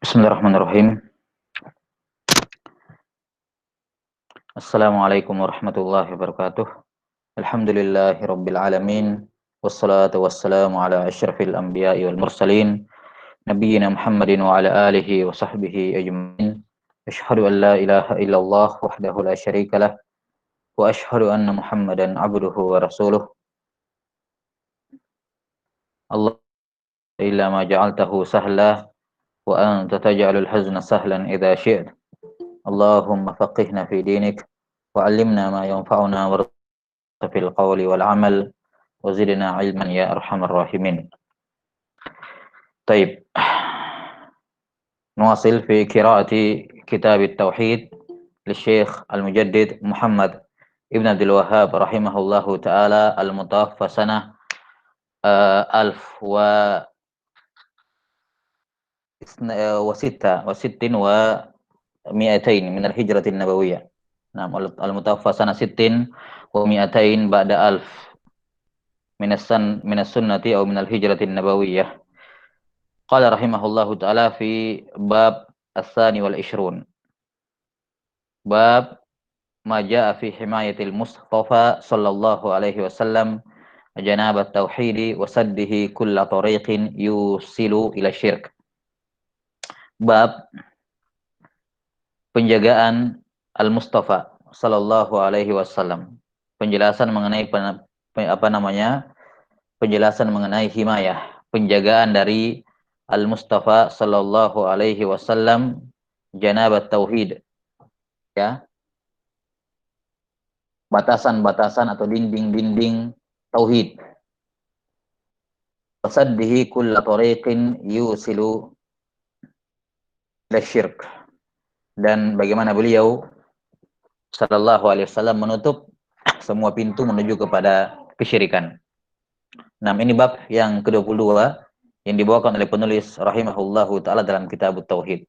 Bismillahirrahmanirrahim. Assalamualaikum warahmatullahi wabarakatuh. Alhamdulillahi rabbil alamin. Wassalatu wassalamu ala asyrafil anbiya'i wal mursalin. Nabiyyina Muhammadin wa ala alihi wa sahbihi ajma'in. Asyhadu an la ilaha illallah wahdahu la syarika lah. Wa asyhadu anna Muhammadan abduhu wa rasuluh. Allah illa ma ja'altahu sahla wa anta taj'alul hazna sahlan idza syi'ta. Allahumma faqihna fi dinik wa 'allimna ma yanfa'una wa fil qawli wal 'amal wa zidna 'ilman ya arhamar rahimin. Taib. Nuwasil fi qiraati kitab at-tauhid للشيخ المجدد محمد ابن عبد الوهاب رحمه الله تعالى المتوفى سنة 1066 من الهجرة النبوية. نعم المتوفى سنة 60 و200 بعد 1000 من السنة أو من الهجرة النبوية. قال رحمه الله تعالى في باب الثاني والعشرون باب ما جاء في حماية المصطفى صلى الله عليه وسلم جناب التوحيد وسده كل طريق يوصل إلى الشرك. Bab penjagaan Al-Mustafa sallallahu alaihi wasallam. Penjelasan mengenai penjelasan mengenai himayah, penjagaan dari Al-Mustafa sallallahu alaihi wasallam janabat tauhid, ya, batasan-batasan atau dinding-dinding tauhid. Wasaddihi kulla tariqin yusilu ila syirk. Dan bagaimana beliau sallallahu alaihi wasallam menutup semua pintu menuju kepada kesyirikan. Nah, ini bab yang ke-22 yang dibawakan oleh penulis rahimahullahu taala dalam kitab Tauhid.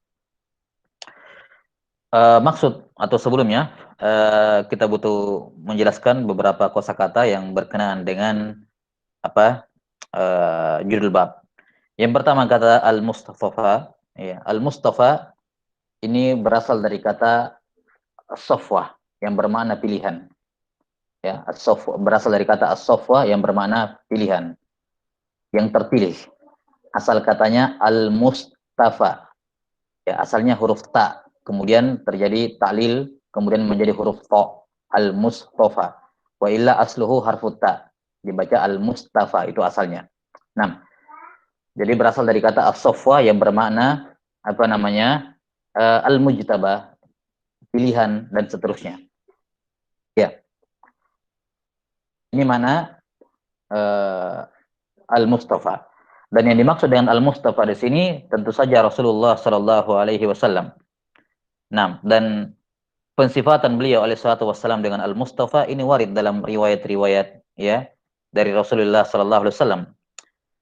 Maksud atau sebelumnya kita butuh menjelaskan beberapa kosakata yang berkenaan dengan judul bab. Yang pertama kata Al-Mustafa, ya, Al-Mustafa ini berasal dari kata as-safwa yang bermakna pilihan. Ya, as-safwa berasal dari kata as-safwa yang bermakna pilihan, yang terpilih. Asal katanya al-mustafa. Ya, asalnya huruf ta, kemudian terjadi ta'lil, kemudian menjadi huruf ta, al-mustafa. Wa illa asluhu harfut ta. Dibaca al-mustafa, itu asalnya. Nah, jadi berasal dari kata as-safwa yang bermakna al-mujtaba, pilihan dan seterusnya. Ya. Ini mana Al-Mustafa. Dan yang dimaksud dengan Al-Mustafa di sini tentu saja Rasulullah sallallahu alaihi wasallam. Nah, dan pensifatan beliau alaihi salatu wasallam dengan Al-Mustafa ini warid dalam riwayat-riwayat, ya, dari Rasulullah sallallahu alaihi wasallam.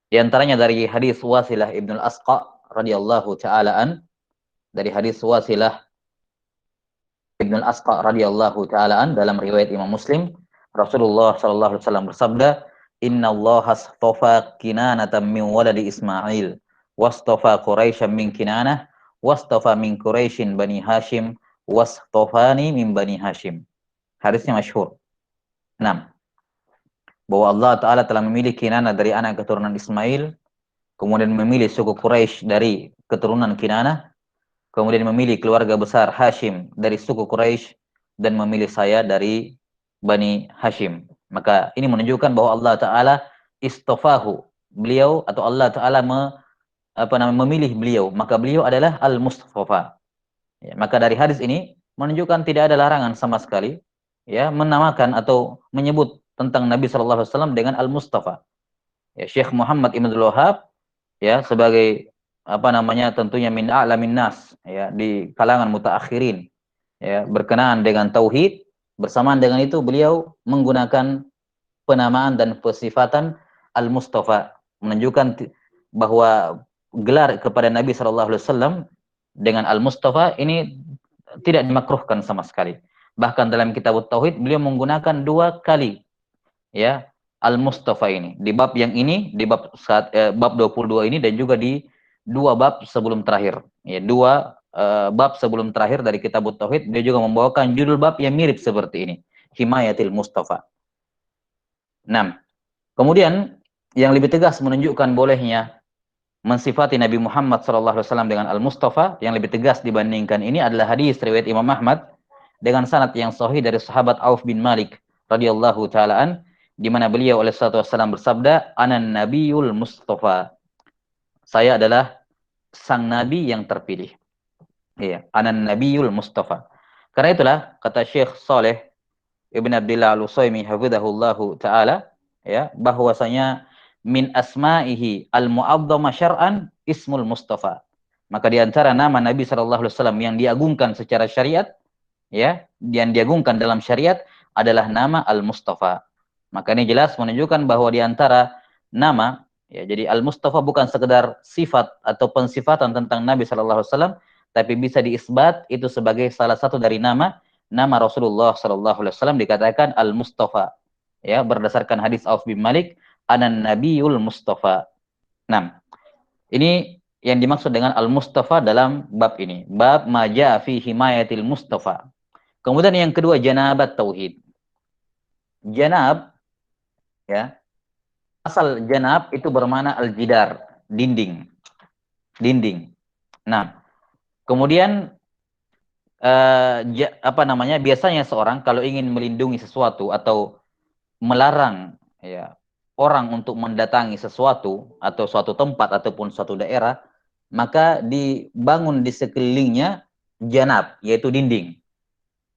Di antaranya dari hadis Wasilah Ibnu Al-Asqa radhiyallahu taala an, dari hadis Wasilah Ibnu Al-Asqa radhiyallahu taala an dalam riwayat Imam Muslim, Rasulullah sallallahu alaihi wasallam bersabda, "Innallaha astafa Kinanata min waladi Ismail, wastafa Quraisyan min Kinanah, wastafa min Quraisyin Bani Hashim, wastafani min Bani Hashim." Hadisnya masyhur. 6. Bahwa Allah Ta'ala telah memilih Kinanah dari anak keturunan Ismail, kemudian memilih suku Quraisy dari keturunan Kinanah, kemudian memilih keluarga besar Hashim dari suku Quraisy, dan memilih saya dari Bani Hashim. Maka ini menunjukkan bahwa Allah Ta'ala istofahu, beliau atau Allah Ta'ala memilih beliau, maka beliau adalah Al-Mustafa. Ya, maka dari hadis ini menunjukkan tidak ada larangan sama sekali, ya, menamakan atau menyebut tentang Nabi Shallallahu Alaihi Wasallam dengan Al-Mustafa. Ya, Syekh Muhammad Ibn Abdul Wahab, ya, sebagai tentunya min a'lamin nas, ya, di kalangan mutaakhirin, ya, berkenaan dengan tauhid. Bersamaan dengan itu beliau menggunakan penamaan dan pesifatan Al-Mustafa, menunjukkan bahwa gelar kepada Nabi Shallallahu Alaihi Wasallam dengan Al-Mustafa ini tidak dimakruhkan sama sekali. Bahkan dalam kitab Tauhid beliau menggunakan 2 kali, ya, Al-Mustafa ini. Di bab yang ini, di bab 22 ini, dan juga di dua bab sebelum terakhir. Ya, dua bab sebelum terakhir dari kitab Tauhid, dia juga membawakan judul bab yang mirip seperti ini, Himayatil Mustafa. Nah, kemudian yang lebih tegas menunjukkan bolehnya mensifati Nabi Muhammad SAW dengan Al-Mustafa, yang lebih tegas dibandingkan ini adalah hadis riwayat Imam Ahmad dengan sanad yang sahih dari sahabat Auf bin Malik radhiyallahu taalaan, di mana beliau oleh sallallahu wasallam bersabda, "Anan Nabiyul Mustafa." Saya adalah sang nabi yang terpilih. Iya, Anan Nabiyul Mustafa. Karena itulah kata Syekh Saleh Ibn Abdullah Al-Utsaimin hafizahullahu taala, ya, bahwasanya min asma'ihi al-mu'azzama syar'an ismul Mustafa. Maka di antara nama Nabi sallallahu alaihi wasallam yang diagungkan secara syariat, ya, yang diagungkan dalam syariat adalah nama Al-Mustafa. Maka ini jelas menunjukkan bahwa di antara nama, ya, jadi Al-Mustafa bukan sekedar sifat atau pensifatan tentang Nabi sallallahu alaihi wasallam, tapi bisa diisbat itu sebagai salah satu dari nama Rasulullah sallallahu alaihi wasallam, dikatakan Al-Mustafa. Ya, berdasarkan hadis Auf bin Malik, Anan Nabiyul Mustafa. Nah, ini yang dimaksud dengan Al-Mustafa dalam bab ini. Bab maja fi himayatil Mustafa. Kemudian yang kedua, janabat tauhid. Janab, ya, asal janab itu bermakna al-jidar, dinding. Dinding. Nah, kemudian apa namanya? Biasanya seorang kalau ingin melindungi sesuatu atau melarang, ya, orang untuk mendatangi sesuatu atau suatu tempat ataupun suatu daerah, maka dibangun di sekelilingnya janab, yaitu dinding,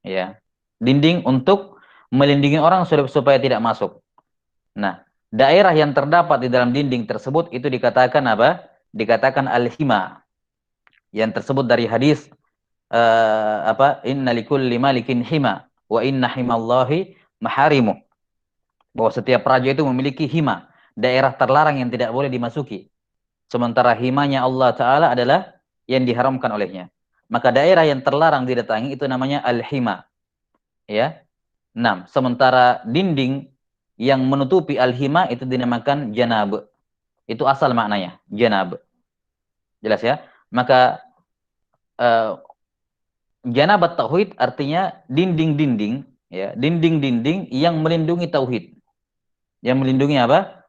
ya, dinding untuk melindungi orang supaya tidak masuk. Nah, daerah yang terdapat di dalam dinding tersebut itu dikatakan apa? Dikatakan al-hima, yang tersebut dari hadis apa? Inna likulli malikin hima wa inna himallahi maharimu. Bahwa setiap raja itu memiliki hima, daerah terlarang yang tidak boleh dimasuki. Sementara himanya Allah Ta'ala adalah yang diharamkan olehnya. Maka daerah yang terlarang didatangi itu namanya al-hima. Ya. Nah, sementara dinding yang menutupi al-hima itu dinamakan janab. Itu asal maknanya, janab. Jelas ya? Maka janabat tauhid artinya dinding-dinding, ya, dinding-dinding yang melindungi tauhid. Yang melindungi apa?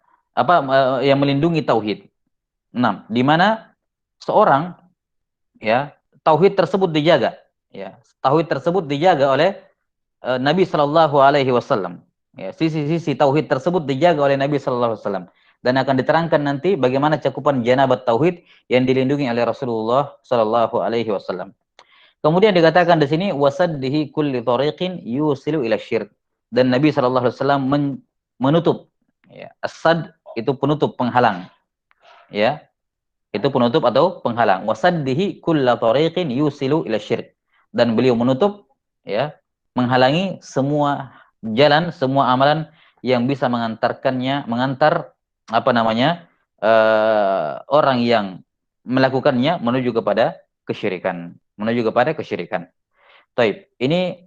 Yang melindungi tauhid. Nah, di mana seorang, ya, tauhid tersebut dijaga, ya. Tauhid tersebut dijaga oleh Nabi Shallallahu alaihi wasallam. Ya, sisi-sisi tauhid tersebut dijaga oleh Nabi Shallallahu alaihi wasallam, dan akan diterangkan nanti bagaimana cakupan janabat tauhid yang dilindungi oleh Rasulullah Shallallahu alaihi wasallam. Kemudian dikatakan di sini wasaddihi kulli tariqin yusilu ila syirk, dan Nabi Shallallahu alaihi wasallam menutup, ya, asad itu penutup, penghalang, ya, itu penutup atau penghalang. Wasaddihi kulla tariqin yusilu ila syirk, dan beliau menutup, ya, menghalangi semua jalan, semua amalan yang bisa mengantar apa namanya orang yang melakukannya menuju kepada kesyirikan, Taib. Ini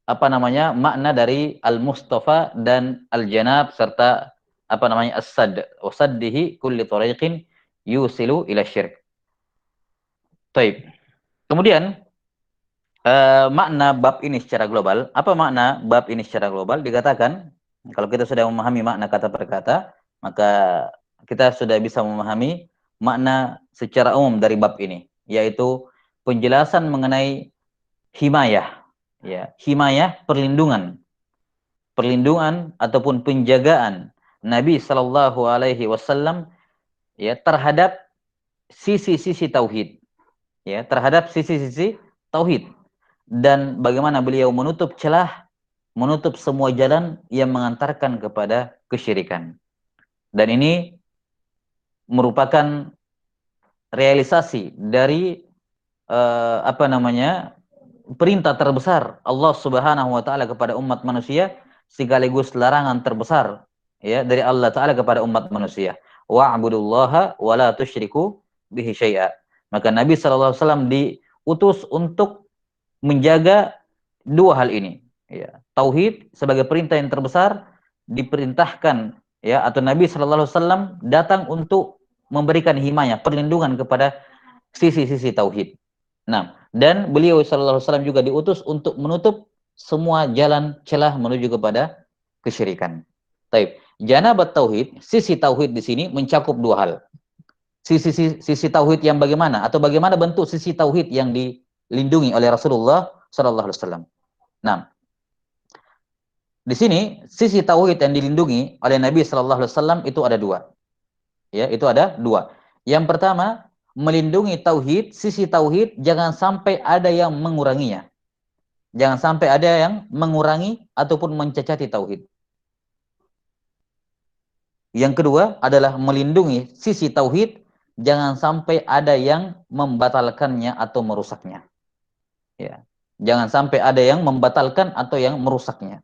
apa namanya makna dari al-Mustafa dan al-Janab serta apa namanya as-sad. Wasaddihi kulli tariqin yusilu ila syirk. Taib. Kemudian makna bab ini secara global. Apa makna bab ini secara global? Dikatakan kalau kita sudah memahami makna kata per kata, maka kita sudah bisa memahami makna secara umum dari bab ini, yaitu penjelasan mengenai himayah, ya, himayah, perlindungan ataupun penjagaan Nabi Shallallahu alaihi wasallam, ya, terhadap sisi-sisi tauhid, ya, terhadap sisi-sisi tauhid, dan bagaimana beliau menutup celah, menutup semua jalan yang mengantarkan kepada kesyirikan. Dan ini merupakan realisasi dari apa namanya perintah terbesar Allah Subhanahu wa taala kepada umat manusia, sekaligus larangan terbesar, ya, dari Allah Taala kepada umat manusia. Wa'budullaha wa la tusyriku bihi syai'a. Maka Nabi sallallahu alaihi wasallam diutus untuk menjaga dua hal ini, ya. Tauhid sebagai perintah yang terbesar diperintahkan, ya, atau Nabi sallallahu alaihi wasallam datang untuk memberikan himayah, perlindungan kepada sisi-sisi tauhid. Nah, dan beliau sallallahu alaihi wasallam juga diutus untuk menutup semua jalan celah menuju kepada kesyirikan. Taib. Janabat tauhid, sisi tauhid di sini mencakup dua hal. Sisi tauhid yang bagaimana atau bagaimana bentuk sisi tauhid yang dilindungi oleh Rasulullah sallallahu alaihi wasallam. Nah, di sini sisi tauhid yang dilindungi oleh Nabi sallallahu alaihi wasallam itu ada dua. Ya, itu ada dua. Yang pertama, melindungi tauhid, sisi tauhid jangan sampai ada yang menguranginya. Jangan sampai ada yang mengurangi ataupun mencacati tauhid. Yang kedua adalah melindungi sisi tauhid, jangan sampai ada yang membatalkannya atau merusaknya. Ya. Jangan sampai ada yang membatalkan atau yang merusaknya.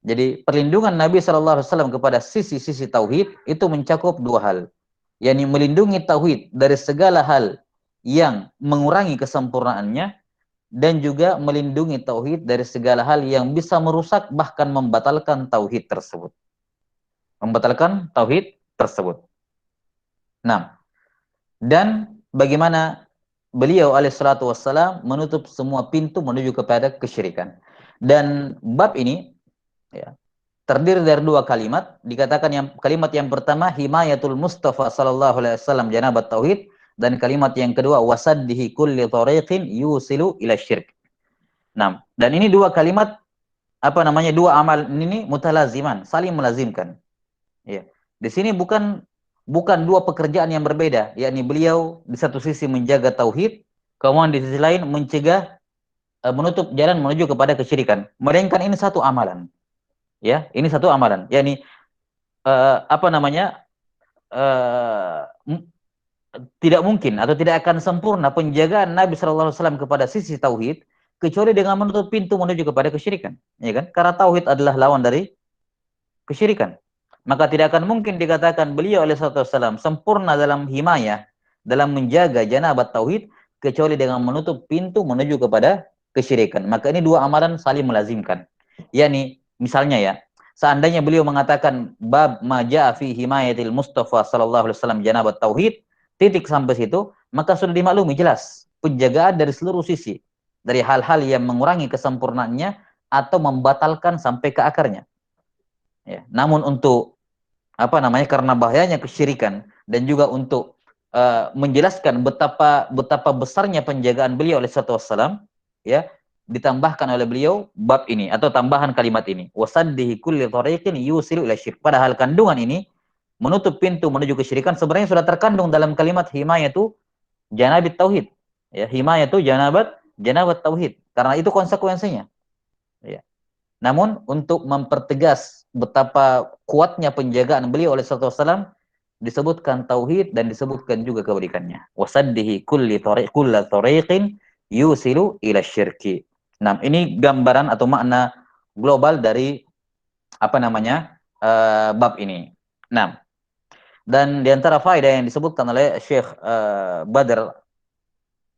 Jadi perlindungan Nabi Shallallahu Alaihi Wasallam kepada sisi-sisi tauhid itu mencakup dua hal, yakni melindungi tauhid dari segala hal yang mengurangi kesempurnaannya dan juga melindungi tauhid dari segala hal yang bisa merusak bahkan membatalkan tauhid tersebut. Membatalkan tauhid tersebut. Nah, dan bagaimana beliau alaihissalatu wassalam menutup semua pintu menuju kepada kesyirikan. Dan bab ini ya, terdiri dari dua kalimat. Dikatakan yang kalimat yang pertama himayatul Mustafa sallallahu alaihi wasallam janabat tauhid, dan kalimat yang kedua wasaddihi kulli tariqin yusilu ila syirk. Nah, dan ini dua kalimat dua amal ini mutalaziman, saling melazimkan. Ya. Di sini bukan dua pekerjaan yang berbeda, yakni beliau di satu sisi menjaga tauhid, kemudian di sisi lain mencegah menutup jalan menuju kepada kesyirikan. Melainkan ini satu amalan. Ya, ini satu amalan. Yakni tidak mungkin atau tidak akan sempurna penjagaan Nabi Shallallahu Alaihi Wasallam kepada sisi tauhid kecuali dengan menutup pintu menuju kepada kesyirikan, ya kan? Karena tauhid adalah lawan dari kesyirikan. Maka tidak akan mungkin dikatakan beliau alaihissalatu wassalam sempurna dalam himayah, dalam menjaga janabat tauhid, kecuali dengan menutup pintu menuju kepada kesyirikan. Maka ini dua amalan saling melazimkan. Yani misalnya ya, seandainya beliau mengatakan bab maja fi himayatil Mustafa sallallahu alaihi wasallam janabat tauhid, titik sampai situ, maka sudah dimaklumi jelas penjagaan dari seluruh sisi, dari hal-hal yang mengurangi kesempurnaannya atau membatalkan sampai ke akarnya. Ya, namun untuk karena bahayanya kesyirikan dan juga untuk menjelaskan betapa besarnya penjagaan beliau oleh satu wassalam, ya, ditambahkan oleh beliau bab ini atau tambahan kalimat ini wasaddihi kulli thariqin yusilu ila syirk. Padahal kandungan ini menutup pintu menuju kesyirikan sebenarnya sudah terkandung dalam kalimat himayatu janabit tauhid, ya, himayatu janabat tauhid, karena itu konsekuensinya, ya. Namun untuk mempertegas betapa kuatnya penjagaan beliau oleh sallallahu alaihi wasallam disebutkan tauhid dan disebutkan juga kebalikannya. Wasaddihi kulli tariqin yusilu ila syirki. Nah, ini gambaran atau makna global dari bab ini. Nah, dan di antara faedah yang disebutkan oleh Syekh Badr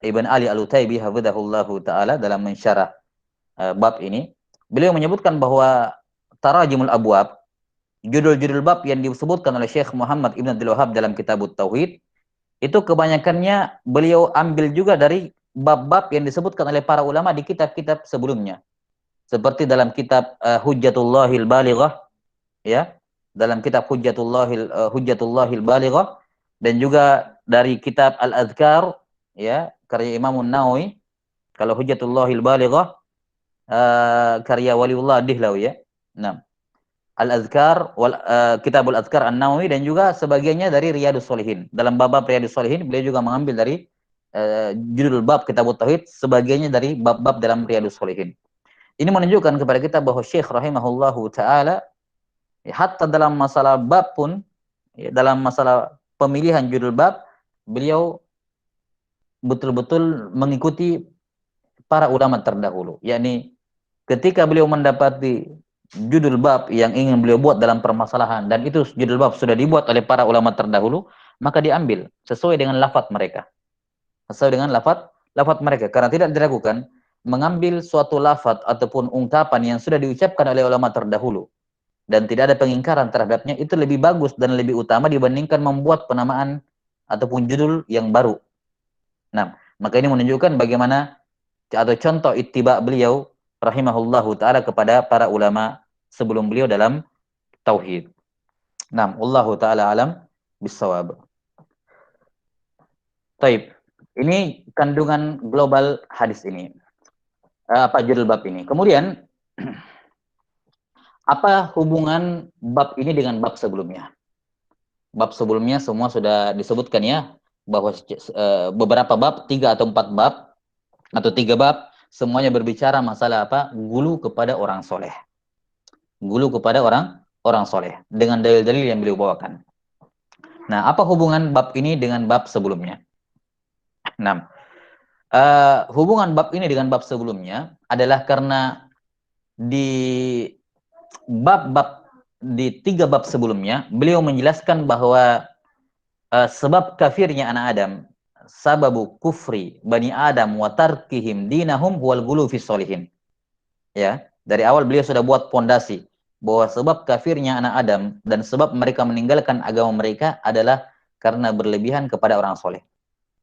Ibn Ali Al-Utaibi hafizahullahu taala dalam mensyarah bab ini, beliau menyebutkan bahwa tarajimul abwab, judul-judul bab yang disebutkan oleh Syekh Muhammad Ibn Abdul Wahab dalam Kitabut Tauhid, itu kebanyakannya beliau ambil juga dari bab-bab yang disebutkan oleh para ulama di kitab-kitab sebelumnya. Seperti dalam kitab Hujjatullahil Balighah, ya, dalam kitab Hujjatullahil Balighah, dan juga dari kitab Al-Adhkar, ya, karya Imam Nawawi. Kalau Hujjatullahil Balighah karya Waliullah Dihlawi, ya. Nah, Al-Azkar Kitabul Azkar An-Nawawi, dan juga sebagiannya dari Riyadus Shalihin. Dalam bab Riyadus Shalihin beliau juga mengambil dari judul bab Kitabut Tauhid, sebagiannya dari bab-bab dalam Riyadus Shalihin. Ini menunjukkan kepada kita bahwa Syekh rahimahullahu taala hatta dalam masalah bab pun, ya, dalam masalah pemilihan judul bab, beliau betul-betul mengikuti para ulama terdahulu, yakni ketika beliau mendapati judul bab yang ingin beliau buat dalam permasalahan dan itu judul bab sudah dibuat oleh para ulama terdahulu, maka diambil sesuai dengan lafaz mereka. Sesuai dengan lafaz mereka, karena tidak diragukan mengambil suatu lafaz ataupun ungkapan yang sudah diucapkan oleh ulama terdahulu dan tidak ada pengingkaran terhadapnya, itu lebih bagus dan lebih utama dibandingkan membuat penamaan ataupun judul yang baru. Nah, maka ini menunjukkan bagaimana atau contoh ittiba beliau rahimahullahu taala kepada para ulama sebelum beliau dalam tauhid. Nah, wallahu taala alam bisawab. Taib. Ini kandungan global hadis ini. Apa judul bab ini? Kemudian apa hubungan bab ini dengan bab sebelumnya? Bab sebelumnya semua sudah disebutkan ya, bahwa beberapa bab, 3 atau 4 bab atau 3 bab semuanya berbicara masalah apa? Gulu kepada orang soleh. Gulu kepada orang soleh dengan dalil-dalil yang beliau bawakan. Nah, apa hubungan bab ini dengan bab sebelumnya? Nah, hubungan bab ini dengan bab sebelumnya adalah karena di bab-bab di 3 bab sebelumnya beliau menjelaskan bahwa sebab kafirnya anak Adam, sababu kufri bani Adam wa tarkihim dinahum wal ghulu fi sholihin. Ya, dari awal beliau sudah buat pondasi bahwa sebab kafirnya anak Adam dan sebab mereka meninggalkan agama mereka adalah karena berlebihan kepada orang soleh.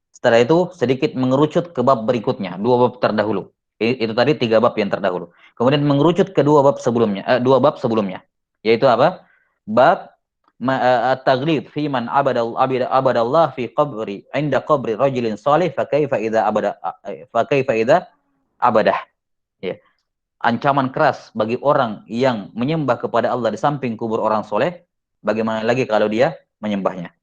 Setelah itu sedikit mengerucut ke bab berikutnya, 2 bab terdahulu. Itu tadi 3 bab yang terdahulu. Kemudian mengerucut ke 2 bab sebelumnya, 2 bab sebelumnya, yaitu apa? Bab at-taghlid fi man abadallah fi qabri inda qabri rajulin salih fa kaifa idza abadah. Ya. Ancaman keras bagi orang yang menyembah kepada Allah di samping kubur orang soleh, bagaimana lagi kalau dia menyembahnya.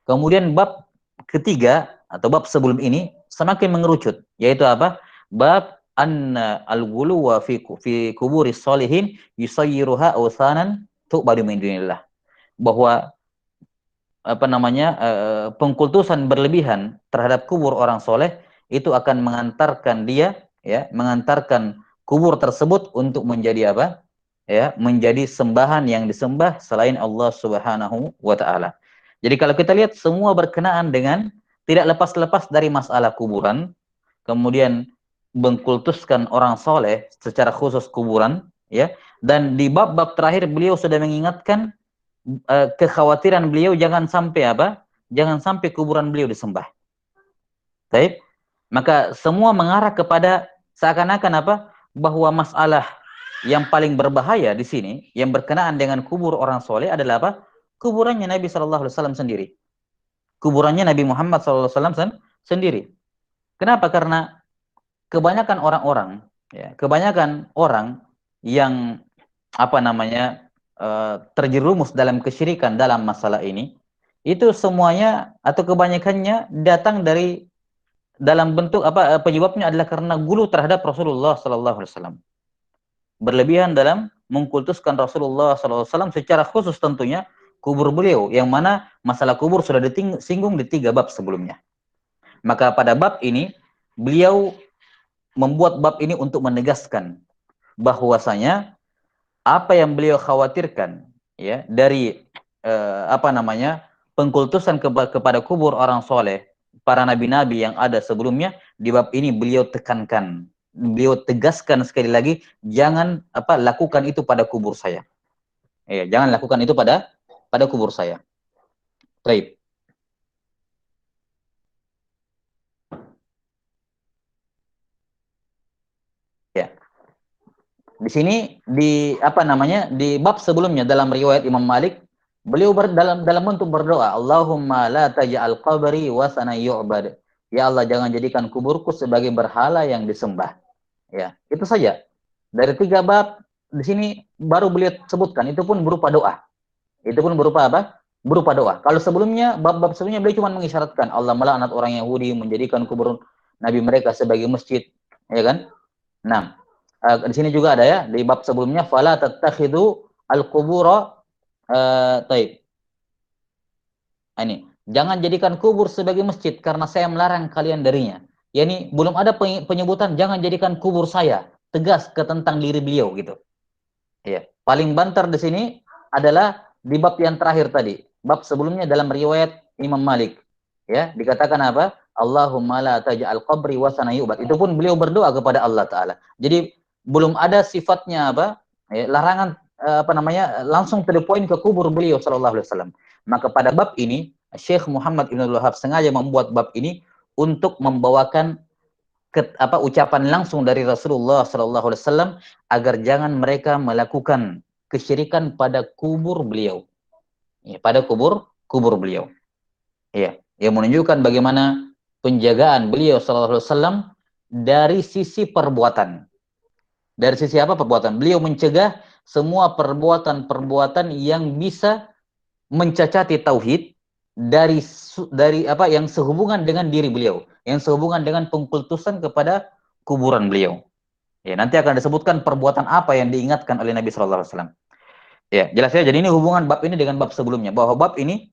Kemudian bab ketiga atau bab sebelum ini semakin mengerucut, yaitu apa? Bab anna al-ghuluwa fi kuburis solihin yusayyiruha awsanan tu'badu min dunillah. Bahwa apa namanya pengkultusan berlebihan terhadap kubur orang soleh itu akan mengantarkan dia, ya, mengantarkan kubur tersebut untuk menjadi apa? Ya, menjadi sembahan yang disembah selain Allah Subhanahu wa taala. Jadi kalau kita lihat semua berkenaan dengan tidak lepas-lepas dari masalah kuburan, kemudian mengkultuskan orang soleh secara khusus kuburan, ya. Dan di bab-bab terakhir beliau sudah mengingatkan kekhawatiran beliau jangan sampai apa? Jangan sampai kuburan beliau disembah. Baik. Maka semua mengarah kepada seakan-akan apa? Bahwa masalah yang paling berbahaya di sini yang berkenaan dengan kubur orang soleh adalah apa? Kuburannya Nabi Shallallahu Alaihi Wasallam sendiri. Kuburannya Nabi Muhammad Shallallahu Alaihi Wasallam sendiri. Kenapa? Karena kebanyakan orang-orang, ya, kebanyakan orang yang apa namanya terjerumus dalam kesyirikan dalam masalah ini, itu semuanya atau kebanyakannya datang dari dalam bentuk apa penyebabnya adalah karena gulu terhadap Rasulullah Sallallahu Alaihi Wasallam, berlebihan dalam mengkultuskan Rasulullah Sallallahu Alaihi Wasallam secara khusus tentunya kubur beliau, yang mana masalah kubur sudah disinggung di 3 bab sebelumnya. Maka pada bab ini beliau membuat bab ini untuk menegaskan bahwasanya apa yang beliau khawatirkan, ya, dari apa namanya pengkultusan kepada kubur orang soleh, para nabi-nabi yang ada sebelumnya, di bab ini beliau tekankan, beliau tegaskan sekali lagi, jangan apa lakukan itu pada kubur saya. Ya, jangan lakukan itu pada kubur saya. Baik. Ya. Di sini di apa namanya di bab sebelumnya dalam riwayat Imam Malik, beliau dalam bentuk berdoa, Allahumma la taj'al qabri wasana yu'bad. Ya Allah, jangan jadikan kuburku sebagai berhala yang disembah. Ya, itu saja. Dari 3 bab di sini baru beliau sebutkan, itu pun berupa doa. Itu pun berupa apa? Berupa doa. Kalau sebelumnya, bab-bab sebelumnya beliau cuma mengisyaratkan Allah melaknat orang Yahudi menjadikan kubur nabi mereka sebagai masjid, ya kan? Nah, di sini juga ada ya di bab sebelumnya, fala tattakhidhu al-qubura taib. Ini, jangan jadikan kubur sebagai masjid karena saya melarang kalian darinya. Yani belum ada penyebutan jangan jadikan kubur saya, tegas ke tentang diri beliau gitu. Ya, paling banter di sini adalah di bab yang terakhir tadi. Bab sebelumnya dalam riwayat Imam Malik, ya, dikatakan apa? Allahumma la taj'al qabri wasana yu'bad. Itu pun beliau berdoa kepada Allah taala. Jadi belum ada sifatnya apa? Ya, larangan langsung to the point ke kubur beliau sallallahu alaihi wasallam. Maka pada bab ini Syekh Muhammad Ibn Wahab sengaja membuat bab ini untuk membawakan ucapan langsung dari Rasulullah sallallahu alaihi wasallam agar jangan mereka melakukan kesyirikan pada kubur beliau. Ya, pada kubur beliau. Ya, yang menunjukkan bagaimana penjagaan beliau sallallahu alaihi wasallam dari sisi perbuatan. Dari sisi apa perbuatan? Beliau mencegah semua perbuatan-perbuatan yang bisa mencacati tauhid dari yang sehubungan dengan diri beliau, yang sehubungan dengan pengkultusan kepada kuburan beliau. Ya, nanti akan disebutkan perbuatan apa yang diingatkan oleh Nabi sallallahu alaihi wasallam. Ya, jelas ya. Jadi ini hubungan bab ini dengan bab sebelumnya, bahwa bab ini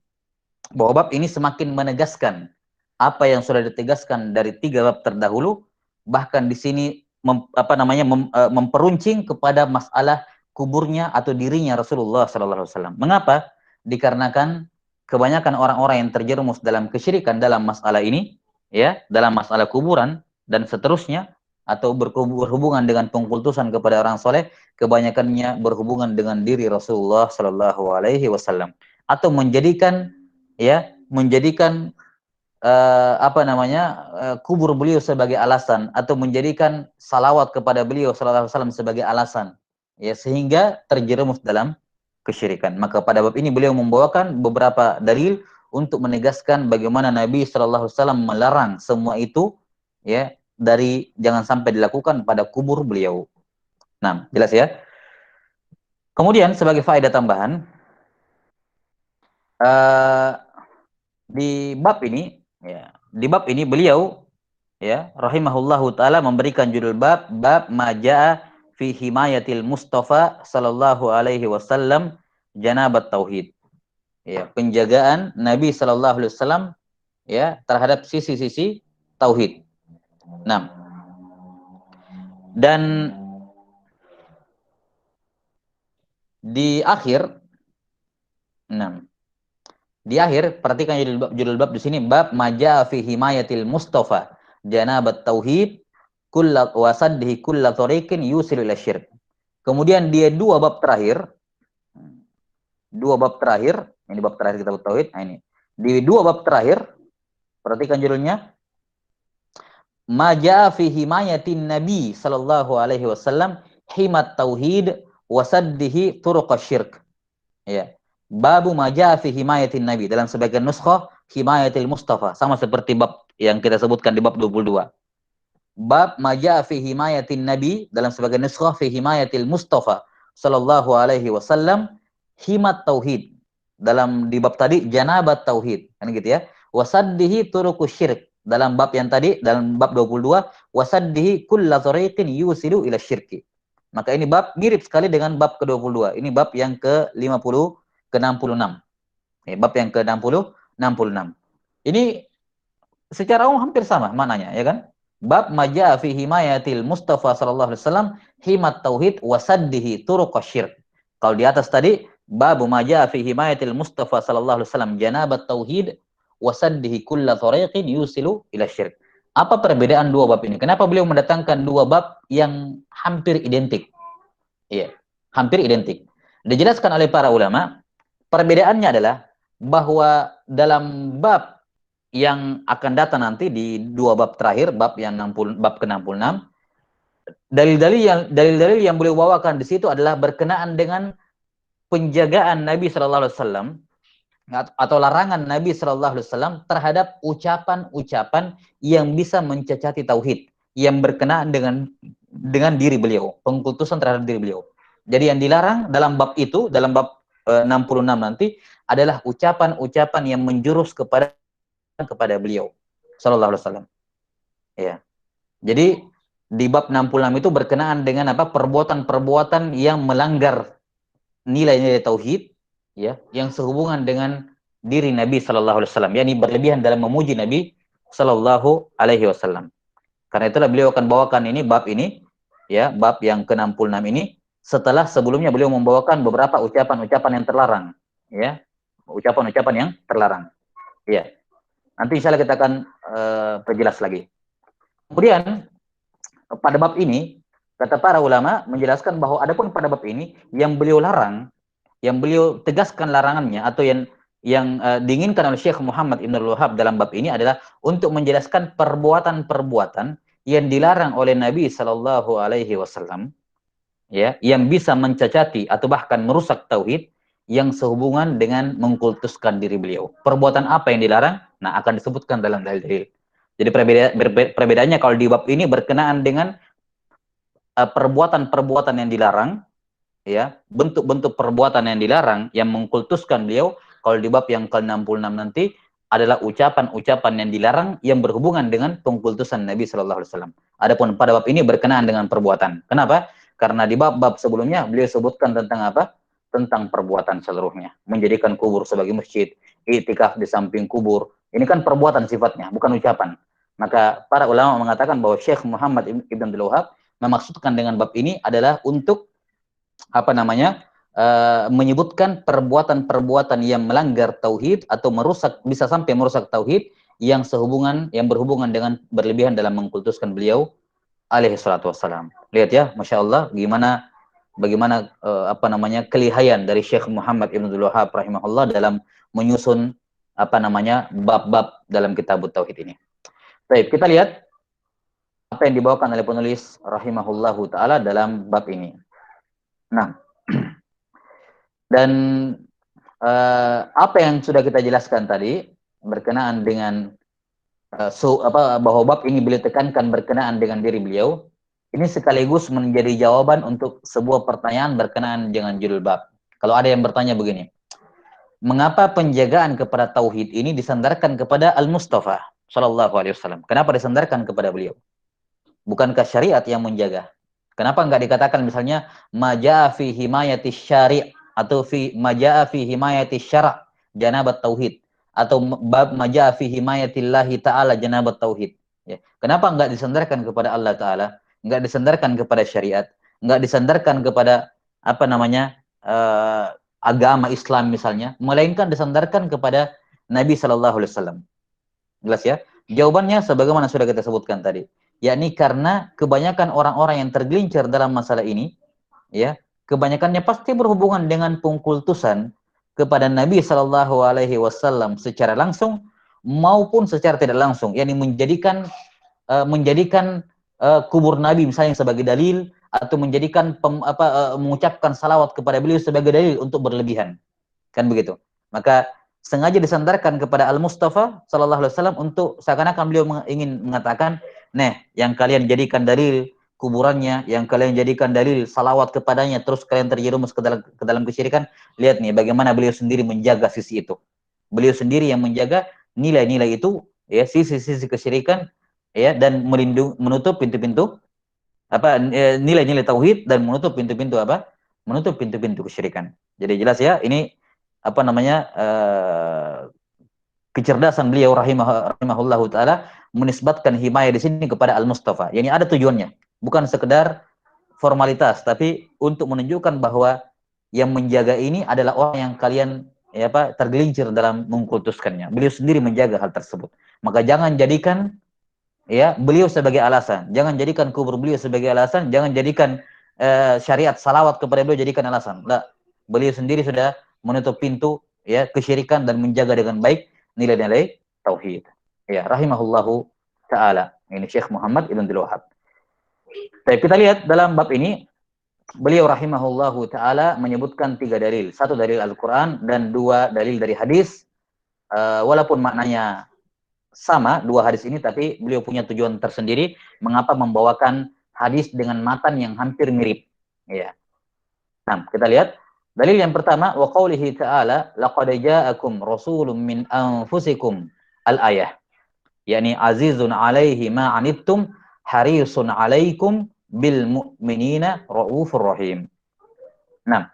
semakin menegaskan apa yang sudah ditegaskan dari 3 bab terdahulu, bahkan di sini memperuncing kepada masalah kuburnya atau dirinya Rasulullah sallallahu alaihi wasallam. Mengapa? Dikarenakan kebanyakan orang-orang yang terjerumus dalam kesyirikan dalam masalah ini, ya, dalam masalah kuburan dan seterusnya, atau berhubungan dengan pengkultusan kepada orang soleh, kebanyakannya berhubungan dengan diri Rasulullah sallallahu alaihi wasallam, atau menjadikan kubur beliau sebagai alasan, atau menjadikan salawat kepada beliau sallallahu alaihi wasallam sebagai alasan, ya, sehingga terjerumus dalam kesyirikan. Maka pada bab ini beliau membawakan beberapa dalil untuk menegaskan bagaimana Nabi sallallahu alaihi wasallam melarang semua itu, ya, dari jangan sampai dilakukan pada kubur beliau. Nah, jelas ya. Kemudian sebagai faedah tambahan, di bab ini beliau, ya, rahimahullahu taala, memberikan judul bab majaa fi himayatil Mustafa sallallahu alaihi wasallam janabat tauhid. Ya, penjagaan Nabi sallallahu alaihi wasallam, ya, terhadap sisi-sisi tauhid. Nah, dan di akhir perhatikan judul bab di sini, bab majaa fi himayatil Mustafa janabat tauhid kullat wasaddihi kullat tariqin yusilu ila syirk. Kemudian dia dua bab terakhir, ini bab terakhir kitab tauhid. Nah, ini di dua bab terakhir, perhatikan judulnya, majaa fi himayatin Nabi sallallahu alaihi wasallam himat tauhid wasaddihi turuq syirk. Ya. Babu majaa fi himayatin Nabi, dalam sebagian nuskhah himayatil Mustafa, sama seperti bab yang kita sebutkan di bab 22. Bab majaa fi himayatin Nabi, dalam sebagian nuskhah fi himayatil Mustafa sallallahu alaihi wasallam himat tauhid, dalam di bab tadi janabat tauhid, kan gitu ya. Wasaddihi turuqus syirk, dalam bab yang tadi, dalam bab 22, wasaddihi kulla tariqin yusilu ila syirki. Maka ini bab mirip sekali dengan bab ke-22. Ini bab yang ke-66. Bab yang ke-66. Ini secara umum hampir sama maknanya, ya kan? Bab majaa fi himayatil Mustafa sallallahu alaihi wasallam himat tauhid wasaddihi turuqas syirk. Kalau di atas tadi bab majaa fi himayatil Mustafa sallallahu alaihi wasallam janabat tauhid wasaddihi kulla tariqin yusilu ila syirk. Apa perbedaan dua bab ini? Kenapa beliau mendatangkan dua bab yang hampir identik? Iya, hampir identik. Dijelaskan oleh para ulama, perbedaannya adalah bahwa dalam bab yang akan datang nanti di dua bab terakhir, bab ke-66, dalil-dalil yang beliau bawakan di situ adalah berkenaan dengan penjagaan Nabi sallallahu alaihi wasallam atau larangan Nabi sallallahu alaihi wasallam terhadap ucapan-ucapan yang bisa mencacati tauhid, yang berkenaan dengan diri beliau, pengkultusan terhadap diri beliau. Jadi yang dilarang dalam bab itu, dalam bab 66 nanti, adalah ucapan-ucapan yang menjurus kepada beliau sallallahu alaihi wasallam. Ya. Jadi di bab 66 itu berkenaan dengan perbuatan-perbuatan yang melanggar nilai-nilai tauhid, ya, yang sehubungan dengan diri Nabi sallallahu alaihi wasallam, yakni berlebihan dalam memuji Nabi sallallahu alaihi wasallam. Karena itulah beliau akan bawakan ini, bab ini, ya, bab yang ke-66 ini, setelah sebelumnya beliau membawakan beberapa ucapan-ucapan yang terlarang, ya. Ucapan-ucapan yang terlarang. Ya. Nanti insyaallah kita akan perjelas lagi. Kemudian pada bab ini Kata para ulama menjelaskan bahwa adapun pada bab ini yang beliau larang, yang beliau tegaskan larangannya atau yang diinginkan oleh Syekh Muhammad Ibn Wahab dalam bab ini adalah untuk menjelaskan perbuatan-perbuatan yang dilarang oleh Nabi Shallallahu Alaihi Wasallam, ya, yang bisa mencacati atau bahkan merusak tauhid yang sehubungan dengan mengkultuskan diri beliau. Perbuatan apa yang dilarang? Nah, akan disebutkan dalam dalil-dalil. Jadi perbedaannya kalau di bab ini berkenaan dengan perbuatan-perbuatan yang dilarang, ya, bentuk-bentuk perbuatan yang dilarang yang mengkultuskan beliau. Kalau di bab yang ke-66 nanti adalah ucapan-ucapan yang dilarang yang berhubungan dengan pengkultusan Nabi Shallallahu Alaihi Wasallam. Adapun pada bab ini berkenaan dengan perbuatan. Kenapa? Karena di bab-bab sebelumnya beliau sebutkan tentang apa? Tentang perbuatan seluruhnya. Menjadikan kubur sebagai masjid, i'tikaf di samping kubur. Ini kan perbuatan sifatnya, bukan ucapan. Maka para ulama mengatakan bahwa Syekh Muhammad Ibn Abdul Wahab memaksudkan dengan bab ini adalah untuk apa namanya, menyebutkan perbuatan-perbuatan yang melanggar tauhid atau merusak, bisa sampai merusak tauhid yang berhubungan dengan berlebihan dalam mengkultuskan beliau alaihi salatu wassalam. Lihat ya, Masya Allah, bagaimana apa namanya, kelihayan dari Syekh Muhammad Ibn Abdul Wahab rahimahullah dalam menyusun apa namanya, bab-bab dalam kitab tauhid ini. Baik, kita lihat apa yang dibawakan oleh penulis rahimahullahu taala dalam bab ini. Nah, dan apa yang sudah kita jelaskan tadi berkenaan dengan bahwa bab ini beliau tekankan berkenaan dengan diri beliau, ini sekaligus menjadi jawaban untuk sebuah pertanyaan berkenaan dengan judul bab. Kalau ada yang bertanya begini, mengapa penjagaan kepada tauhid ini disandarkan kepada Al-Mustafa Shallallahu Alaihi Wasallam? Kenapa disandarkan kepada beliau? Bukankah syariat yang menjaga? Kenapa enggak dikatakan misalnya maja'a fi himayati syari' atau maja'a fi himayati syara' janabat tauhid, atau bab maja'a fi himayatillahi ta'ala janabat tauhid, ya. Kenapa enggak disandarkan kepada Allah Ta'ala, enggak disandarkan kepada syariat, enggak disandarkan kepada apa namanya, agama Islam misalnya, melainkan disandarkan kepada Nabi Shallallahu Alaihi Wasallam? Jelas ya? Jawabannya sebagaimana sudah kita sebutkan tadi, yakni karena kebanyakan orang-orang yang tergelincir dalam masalah ini, ya, kebanyakannya pasti berhubungan dengan pengkultusan kepada Nabi Shallallahu Alaihi Wasallam secara langsung maupun secara tidak langsung, yakni menjadikan kubur Nabi misalnya sebagai dalil, atau menjadikan mengucapkan salawat kepada beliau sebagai dalil untuk berlebihan, kan begitu. Maka sengaja disandarkan kepada Al-Mustafa Sallallahu Alaihi Wasallam untuk seakan-akan beliau ingin mengatakan, nah, yang kalian jadikan dalil kuburannya, yang kalian jadikan dalil salawat kepadanya, terus kalian terjerumus ke dalam kesyirikan. Lihat nih bagaimana beliau sendiri menjaga sisi itu. Beliau sendiri yang menjaga nilai-nilai itu, ya, sisi-sisi kesyirikan, ya, dan menutup pintu-pintu nilai-nilai tauhid, dan menutup pintu-pintu menutup pintu-pintu kesyirikan. Jadi jelas ya, ini apa namanya, kecerdasan beliau rahimahullahu taala menisbatkan himayah di sini kepada Al-Mustafa. Yani ada tujuannya, bukan sekedar formalitas, tapi untuk menunjukkan bahwa yang menjaga ini adalah orang yang kalian tergelincir dalam mengkultuskannya. Beliau sendiri menjaga hal tersebut. Maka jangan jadikan beliau sebagai alasan, jangan jadikan kubur beliau sebagai alasan, jangan jadikan syariat salawat kepada beliau jadikan alasan. Nah, beliau sendiri sudah menutup pintu kesyirikan dan menjaga dengan baik nilai-nilai tauhid. Ya, rahimahullahu taala. Ini Syekh Muhammad Ibn Abdul Wahab. Baik, kita lihat dalam bab ini beliau rahimahullahu taala menyebutkan 3 dalil. 1 dalil Al-Qur'an dan 2 dalil dari hadis. Walaupun maknanya sama 2 hadis ini, tapi beliau punya tujuan tersendiri mengapa membawakan hadis dengan matan yang hampir mirip. Ya. Nah, kita lihat dalil yang pertama, wa qaulihi ta'ala laqad ja'akum rasulun min anfusikum al-ayah, yakni azizun 'alaihi ma 'anittum harisun 'alaikum bil mu'minina raufur rahim. Nah,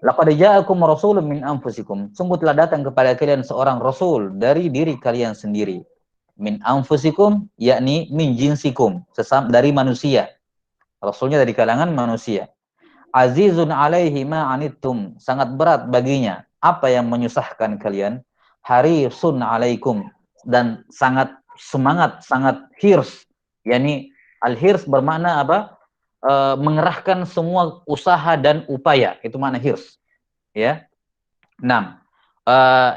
laqad ja'akum rasulun min anfusikum, sungguh telah datang kepada kalian seorang rasul dari diri kalian sendiri. Min anfusikum yakni min jinsikum, dari manusia. Rasulnya dari kalangan manusia. Azizun alaihi ma anittum, sangat berat baginya apa yang menyusahkan kalian. Harisun alaikum, dan sangat semangat, sangat hirs. Yani al-hirs bermakna apa? mengerahkan semua usaha dan upaya. Itu makna hirs. Ya. 6.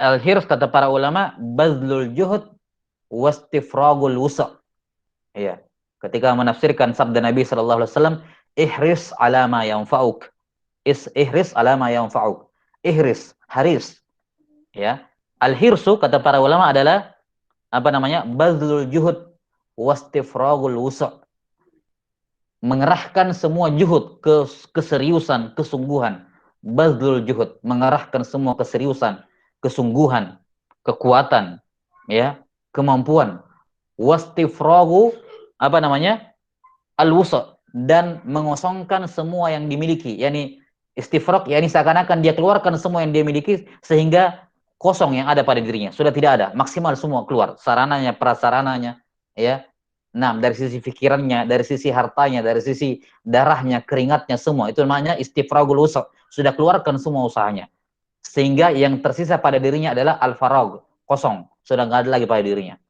Al-hirs kata para ulama, bazlul juhud wastifragul wusa'. Ya. Ketika menafsirkan sabda Nabi sallallahu alaihi wasallam, ihris ala ma yanfa'uk. Ihris ala ma yanfa'uk. Ihris, haris. Ya. Al-hirsu kata para ulama adalah apa namanya? Bazlul juhud wastifragul wusa'. Mengerahkan semua juhud, keseriusan, kesungguhan. Bazlul juhud, mengerahkan semua keseriusan, kesungguhan, kekuatan, ya, kemampuan. Wastifragu apa namanya? Al-wusa, dan mengosongkan semua yang dimiliki. Yani istifrag, yani seakan-akan dia keluarkan semua yang dia miliki sehingga kosong yang ada pada dirinya, sudah tidak ada, maksimal semua keluar, sarananya, prasarananya, ya. Nah, dari sisi pikirannya, dari sisi hartanya, dari sisi darahnya, keringatnya, semua itu namanya istifragul wusa, sudah keluarkan semua usahanya. Sehingga yang tersisa pada dirinya adalah al-farag, kosong, sudah nggak ada lagi pada dirinya.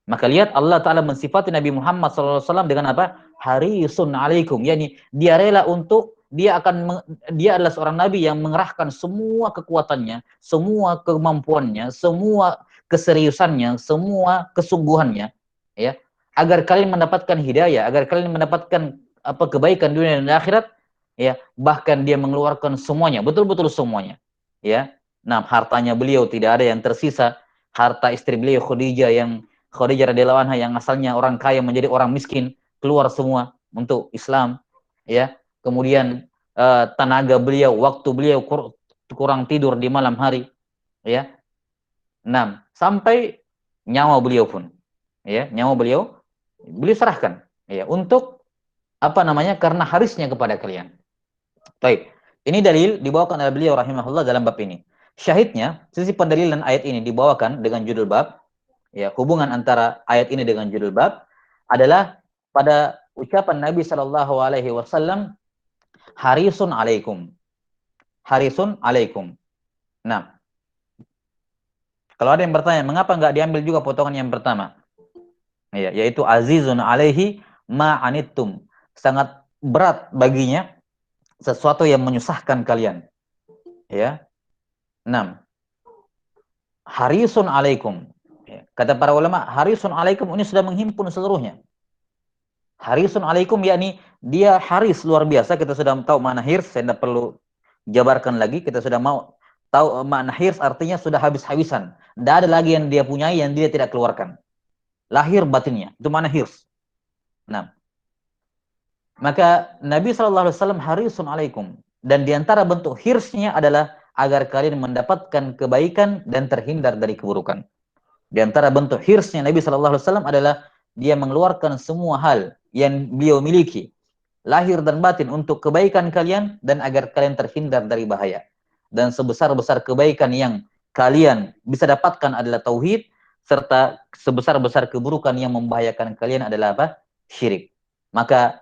Maka lihat Allah Ta'ala mensifati Nabi Muhammad SAW dengan apa? Harisun alaikum. Yani dia rela untuk, dia adalah seorang Nabi yang mengerahkan semua kekuatannya, semua kemampuannya, semua keseriusannya, semua kesungguhannya, ya, agar kalian mendapatkan hidayah, agar kalian mendapatkan apa kebaikan dunia dan akhirat, ya. Bahkan dia mengeluarkan semuanya, betul-betul semuanya, ya. Nah, hartanya beliau tidak ada yang tersisa. Harta istri beliau Khadijah radhiyallahu anha yang asalnya orang kaya menjadi orang miskin, keluar semua untuk Islam, ya. Kemudian tenaga beliau, waktu beliau kurang tidur di malam hari, ya. 6. Sampai nyawa beliau pun, ya, nyawa beliau serahkan, ya, untuk apa namanya? Karena harisnya kepada kalian. Baik. Ini dalil dibawakan oleh beliau rahimahullah dalam bab ini. Syahidnya, sisi pendalilan ayat ini dibawakan dengan judul bab, ya, hubungan antara ayat ini dengan judul bab adalah pada ucapan Nabi Shallallahu Alaihi Wasallam, harisun alaikum, harisun alaikum. Nah, kalau ada yang bertanya, mengapa nggak diambil juga potongan yang pertama? Ya, yaitu azizun alaihi ma'anittum, sangat berat baginya sesuatu yang menyusahkan kalian. Ya, 6. Harisun alaikum. Kata para ulama, harisun alaikum ini sudah menghimpun seluruhnya. Harisun alaikum, yakni dia haris luar biasa. Kita sudah tahu makna hirs, saya tidak perlu jabarkan lagi. Kita sudah mau tahu makna hirs, artinya sudah habis-habisan. Tidak ada lagi yang dia punyai yang dia tidak keluarkan. Lahir batinnya, itu makna hirs. Nah, maka Nabi SAW harisun alaikum. Dan diantara bentuk hirsnya adalah agar kalian mendapatkan kebaikan dan terhindar dari keburukan. Di antara bentuk hirsnya Nabi SAW adalah dia mengeluarkan semua hal yang beliau miliki, lahir dan batin, untuk kebaikan kalian dan agar kalian terhindar dari bahaya. Dan sebesar-besar kebaikan yang kalian bisa dapatkan adalah tauhid, serta sebesar-besar keburukan yang membahayakan kalian adalah apa? Syirik. Maka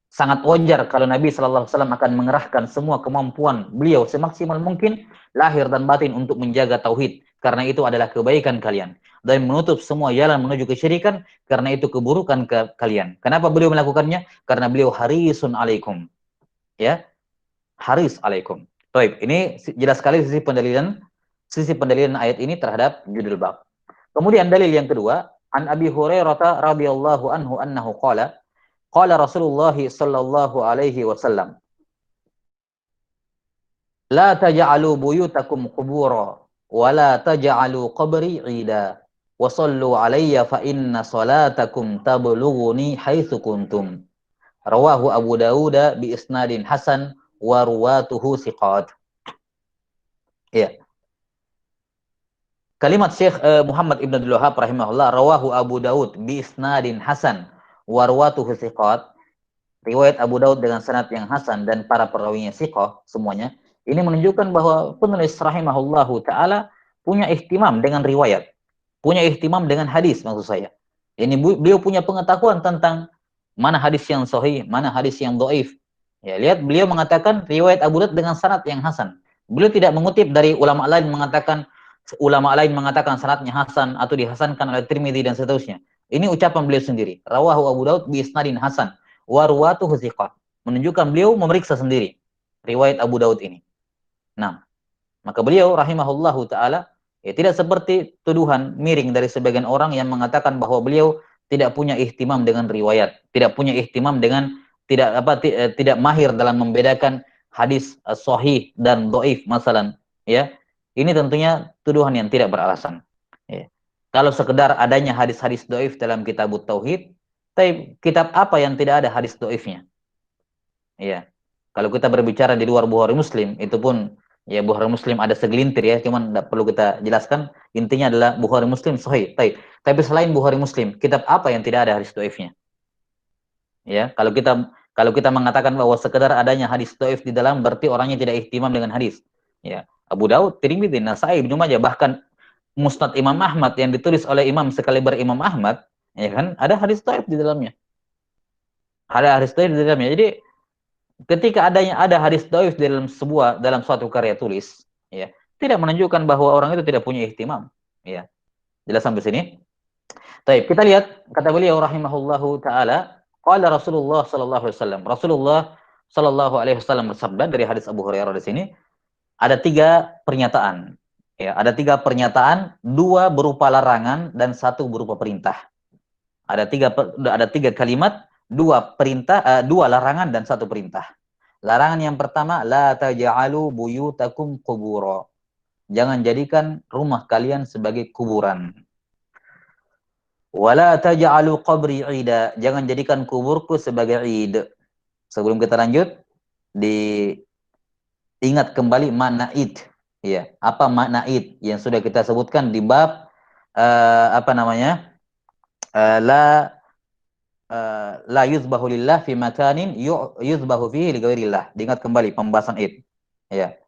sangat wajar kalau Nabi SAW akan mengerahkan semua kemampuan beliau semaksimal mungkin lahir dan batin untuk menjaga tauhid, karena itu adalah kebaikan kalian, dan menutup semua jalan menuju kesyirikan, karena itu keburukan kalian. Kenapa beliau melakukannya? Karena beliau harisun alaikum, ya, haris alaikum. Baik, ini jelas sekali sisi pendalilan ayat ini terhadap judul bab. Kemudian dalil yang kedua, an Abi Hurairah radhiyallahu anhu annahu qala qala Rasulullah sallallahu alaihi wasallam, la taj'alu buyutakum qubura wa la taj'alu qabri 'ida wa sallu alayya fa inna salatakum tablughuni haitsu kuntum. Rawahu Abu Dawud bi isnadin hasan wa ruwatuhu thiqat. Ya. Kalimat Syekh Muhammad Ibn Abdul Wahhab rahimahullah, rawahu Abu Dawud bi isnadin hasan wa ruwatuhu thiqat. Riwayat Abu Daud dengan sanad yang hasan dan para perawinya thiqah semuanya. Ini menunjukkan bahwa penulis rahimahullahu taala punya ihtimam dengan riwayat, punya ihtimam dengan hadis, maksud saya. Ini beliau punya pengetahuan tentang mana hadis yang sahih, mana hadis yang dhaif. Ya, lihat beliau mengatakan riwayat Abu Daud dengan sanad yang hasan. Beliau tidak mengutip dari ulama lain mengatakan sanadnya hasan atau dihasankan oleh Tirmidzi dan seterusnya. Ini ucapan beliau sendiri. Rawahu Abu Daud bi isnadin hasan wa ruwatuhu thiqat. Menunjukkan beliau memeriksa sendiri riwayat Abu Daud ini. Nah, maka beliau rahimahullahu taala ya tidak seperti tuduhan miring dari sebagian orang yang mengatakan bahwa beliau tidak punya ihtimam dengan riwayat, tidak punya ihtimam dengan tidak mahir dalam membedakan hadis sahih dan dhaif masalan, ya. Ini tentunya tuduhan yang tidak beralasan. Ya. Kalau sekedar adanya hadis-hadis dhaif dalam kitab tauhid, tapi kitab apa yang tidak ada hadis dhaifnya? Ya. Kalau kita berbicara di luar Bukhari Muslim, itu pun ya Bukhari Muslim ada segelintir ya, cuman tidak perlu kita jelaskan. Intinya adalah Bukhari Muslim sahih. Tapi selain Bukhari Muslim, kitab apa yang tidak ada hadis dhaifnya? Ya, kalau kita mengatakan bahwa sekedar adanya hadis dhaif di dalam berarti orangnya tidak ihtimam dengan hadis. Ya, Abu Daud, Tirmidzi, Nasai, Ibnu Majah, bahkan Musnad Imam Ahmad yang ditulis oleh imam sekaliber Imam Ahmad, ya kan, ada hadis dhaif di dalamnya. Ada hadis dhaif di dalamnya. Jadi ketika ada hadis dhaif dalam suatu karya tulis, ya, tidak menunjukkan bahwa orang itu tidak punya ihtimam. Ya, jelas sampai sini. Baik, kita lihat kata beliau rahimahullahu taala, qala Rasulullah sallallahu alaihi wasallam. Rasulullah sallallahu alaihi wasallam bersabda dari hadis Abu Hurairah di sini, ada 3 pernyataan. Ya, ada 3 pernyataan, 2 berupa larangan dan 1 berupa perintah. Ada tiga kalimat, 2 perintah, 2 larangan dan 1 perintah. Larangan yang pertama, la taj'alu buyutakum qubura. Jangan jadikan rumah kalian sebagai kuburan. Wala taj'alu qabri 'ida. Jangan jadikan kuburku sebagai 'id. Sebelum kita lanjut, diingat kembali makna 'id. Ya, apa makna 'id yang sudah kita sebutkan di bab la yuzbahu lillah fi makanin yuzbahu fihi li ghairillah. Diingat kembali pembahasan id. Ya.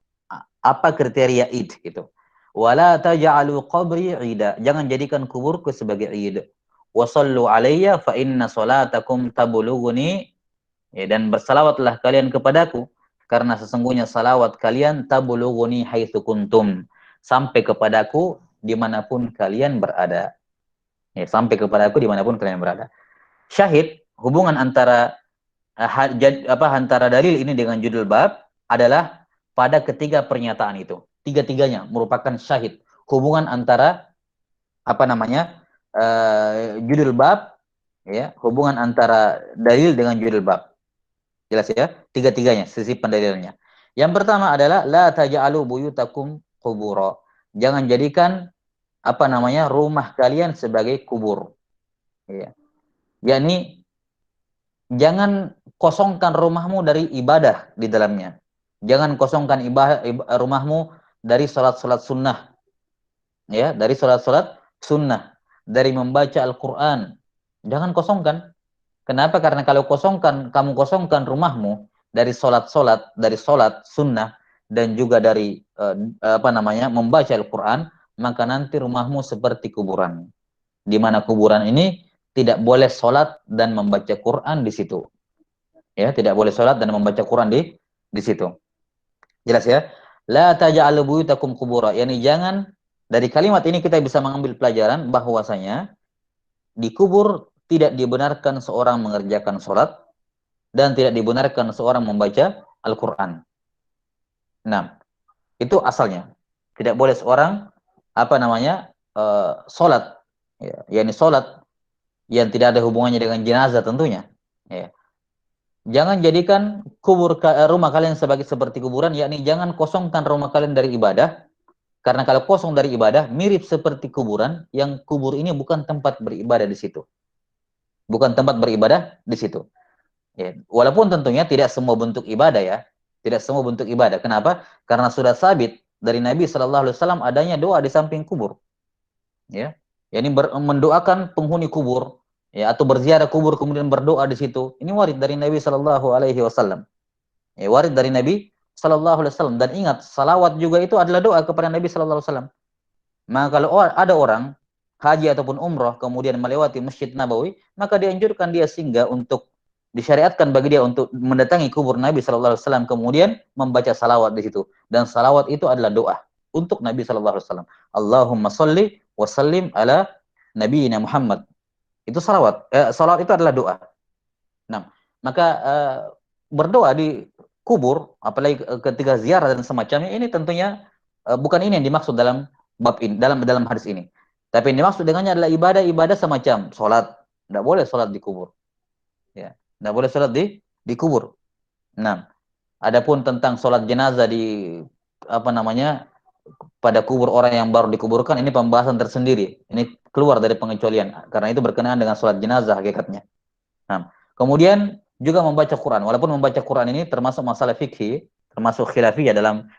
Apa kriteria id itu? Wala taj'alu qabri 'ida. Jangan jadikan kuburku sebagai id. Wa sallu alayya fa inna salatakum tablughuni. Ya, dan bersalawatlah kalian kepadaku karena sesungguhnya salawat kalian tablughuni haitsu kuntum. Sampai kepadaku dimanapun kalian berada. Ya, sampai kepadaku dimanapun kalian berada. Syahid, hubungan antara antara dalil ini dengan judul bab adalah pada ketiga pernyataan itu. Tiga-tiganya merupakan syahid. Hubungan antara judul bab, ya, hubungan antara dalil dengan judul bab. Jelas ya? Tiga-tiganya sisi pendalilannya. Yang pertama adalah la taj'alu buyutakum qubura. Jangan jadikan rumah kalian sebagai kubur. Ya. Yakni jangan kosongkan rumahmu dari ibadah di dalamnya. Jangan kosongkan rumahmu dari salat-salat sunnah. Ya, dari salat-salat sunnah, dari membaca Al-Qur'an. Jangan kosongkan. Kenapa? Karena kalau kamu kosongkan rumahmu dari salat sunnah dan juga dari membaca Al-Qur'an, maka nanti rumahmu seperti kuburan. Di mana kuburan ini tidak boleh sholat dan membaca Quran di situ. Ya, tidak boleh sholat dan membaca Quran di situ. Jelas ya? La taj'alu buyutakum qubura. Yani jangan, dari kalimat ini kita bisa mengambil pelajaran bahwasanya di kubur tidak dibenarkan seorang mengerjakan sholat dan tidak dibenarkan seorang membaca Al-Quran. Nah, itu asalnya. Tidak boleh seorang sholat, ya, yani sholat yang tidak ada hubungannya dengan jenazah tentunya. Ya. Jangan jadikan rumah kalian seperti kuburan, yakni jangan kosongkan rumah kalian dari ibadah, karena kalau kosong dari ibadah mirip seperti kuburan, yang kubur ini bukan tempat beribadah di situ. Bukan tempat beribadah di situ. Ya. Walaupun tentunya tidak semua bentuk ibadah ya, tidak semua bentuk ibadah. Kenapa? Karena sudah sabit dari Nabi Shallallahu Alaihi Wasallam adanya doa di samping kubur. Ya, yakni mendoakan penghuni kubur, ya, atau berziarah kubur kemudian berdoa di situ. Ini warid dari Nabi Shallallahu Alaihi Wasallam. Ya, warid dari Nabi Shallallahu Alaihi Wasallam. Dan ingat, salawat juga itu adalah doa kepada Nabi Shallallahu Alaihi Wasallam. Maka kalau ada orang haji ataupun umroh kemudian melewati Masjid Nabawi, maka dianjurkan dia singgah untuk disyariatkan bagi dia untuk mendatangi kubur Nabi Shallallahu Alaihi Wasallam kemudian membaca salawat di situ. Dan salawat itu adalah doa untuk Nabi Shallallahu Alaihi Wasallam. Allahumma sholli wasallim ala nabiyina Muhammad. Itu salawat. Salawat itu adalah doa. Nah, maka berdoa di kubur, apalagi ketika ziarah dan semacamnya, ini tentunya bukan ini yang dimaksud dalam bab ini, dalam hadis ini. Tapi yang dimaksud dengannya adalah ibadah-ibadah semacam sholat. Tidak boleh sholat di kubur. Ya, tidak boleh sholat di kubur. Nah, adapun tentang sholat jenazah di apa namanya pada kubur orang yang baru dikuburkan, ini pembahasan tersendiri. Ini keluar dari pengecualian karena itu berkenaan dengan sholat jenazah hakikatnya. Nah, kemudian juga membaca Quran. Walaupun membaca Quran ini termasuk masalah fikih, termasuk khilafiyah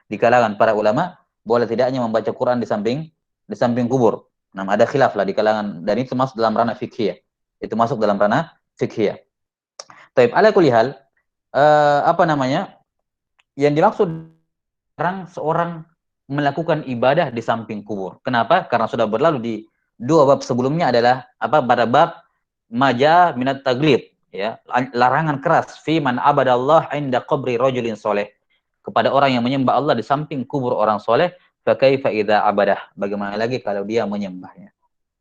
di kalangan para ulama, boleh tidaknya membaca Quran di samping kubur. Nah, ada khilaf lah di kalangan, dan itu masuk dalam ranah fikih ya. Itu masuk dalam ranah fikih ya. Taib, ala kulli hal, apa namanya? Yang dimaksud seorang melakukan ibadah di samping kubur. Kenapa? Karena sudah berlalu di dua bab sebelumnya adalah apa? Pada bab maja minat taglib, ya, larangan keras fi man abadallah inda qabri rajulin soleh, kepada orang yang menyembah Allah di samping kubur orang soleh, fa kaifa idza abadah, bagaimana lagi kalau dia menyembahnya.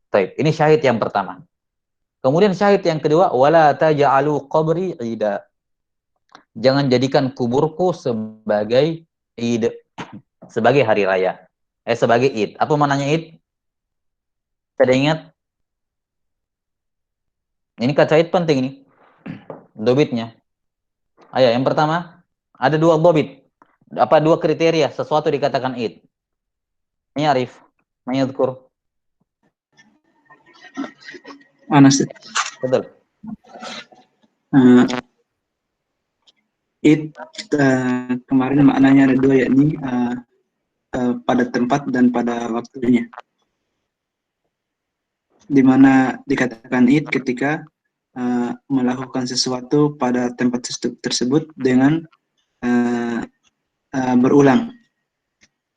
Baik, ini syahid yang pertama. Kemudian syahid yang kedua, wala taj'alu qabri ida, jangan jadikan kuburku sebagai id, sebagai hari raya, sebagai id. Apa maknanya id? Tidak ingat? Ini kata id penting ini, dobitnya. Ayo, yang pertama, ada dua dobit. Apa dua kriteria sesuatu dikatakan id? Ini Arif, menyadkur. Mana sih? Betul. Id kemarin maknanya ada dua, yakni pada tempat dan pada waktunya. Di mana dikatakan id ketika melakukan sesuatu pada tempat tersebut dengan berulang,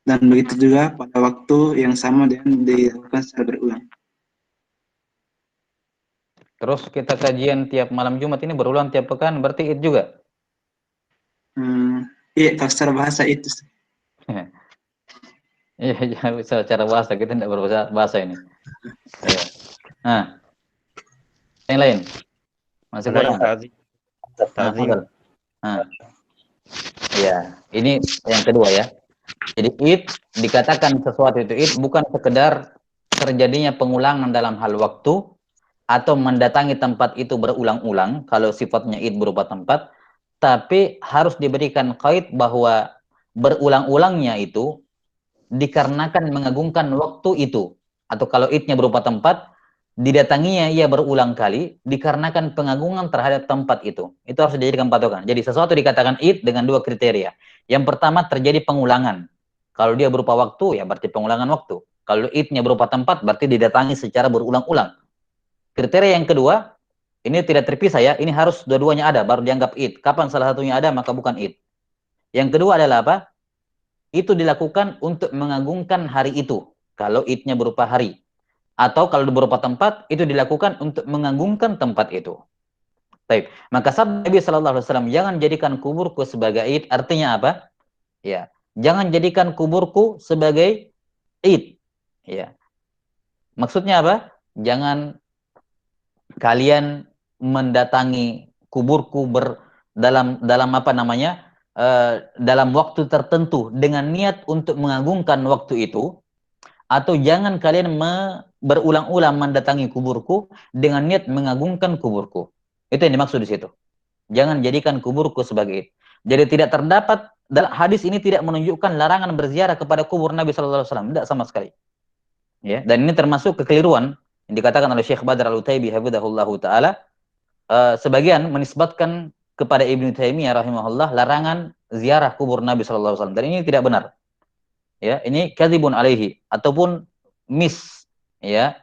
dan begitu juga pada waktu yang sama dengan dilakukan secara berulang. Terus kita kajian tiap malam Jumat ini berulang tiap pekan, berarti id juga? Iya, kalau secara bahasa itu. Iya, secara bahasa, kita tidak berbahasa ini. Ya. Nah, yang lain masih kurang. Nah, nah, ya, ini yang kedua ya. Jadi id, dikatakan sesuatu itu id bukan sekedar terjadinya pengulangan dalam hal waktu atau mendatangi tempat itu berulang-ulang kalau sifatnya id berupa tempat, tapi harus diberikan kait bahwa berulang-ulangnya itu dikarenakan mengagungkan waktu itu, atau kalau idnya berupa tempat, didatanginya ia berulang kali dikarenakan pengagungan terhadap tempat itu harus dijadikan patokan. Jadi sesuatu dikatakan id dengan dua kriteria. Yang pertama, terjadi pengulangan. Kalau dia berupa waktu, ya berarti pengulangan waktu. Kalau idnya berupa tempat, berarti didatangi secara berulang-ulang. Kriteria yang kedua, ini tidak terpisah ya, ini harus dua-duanya ada baru dianggap id. Kapan salah satunya ada, maka bukan id. Yang kedua adalah apa? Itu dilakukan untuk mengagungkan hari itu, kalau idnya berupa hari. Atau kalau berupa tempat, itu dilakukan untuk mengagungkan tempat itu. Baik. Maka sabda Nabi Shallallahu Alaihi Wasallam, jangan jadikan kuburku sebagai id, artinya apa? Ya, jangan jadikan kuburku sebagai id. Ya, maksudnya apa? Jangan kalian mendatangi kuburku dalam apa namanya? Dalam waktu tertentu dengan niat untuk mengagungkan waktu itu, atau jangan kalian berulang-ulang mendatangi kuburku dengan niat mengagungkan kuburku. Itu yang dimaksud di situ. Jangan jadikan kuburku sebagai itu. Jadi tidak terdapat dalam hadis ini, tidak menunjukkan larangan berziarah kepada kubur Nabi Shallallahu Alaihi Wasallam, tidak sama sekali. Ya, dan ini termasuk kekeliruan yang dikatakan oleh Syekh Badr Al-Utaibi hafizahullahu taala. Sebagian menisbatkan kepada Ibnu Taimiyah rahimahullah larangan ziarah kubur Nabi Shallallahu Alaihi Wasallam, dan ini tidak benar. Ya, ini kadzibun alaihi, ataupun ya,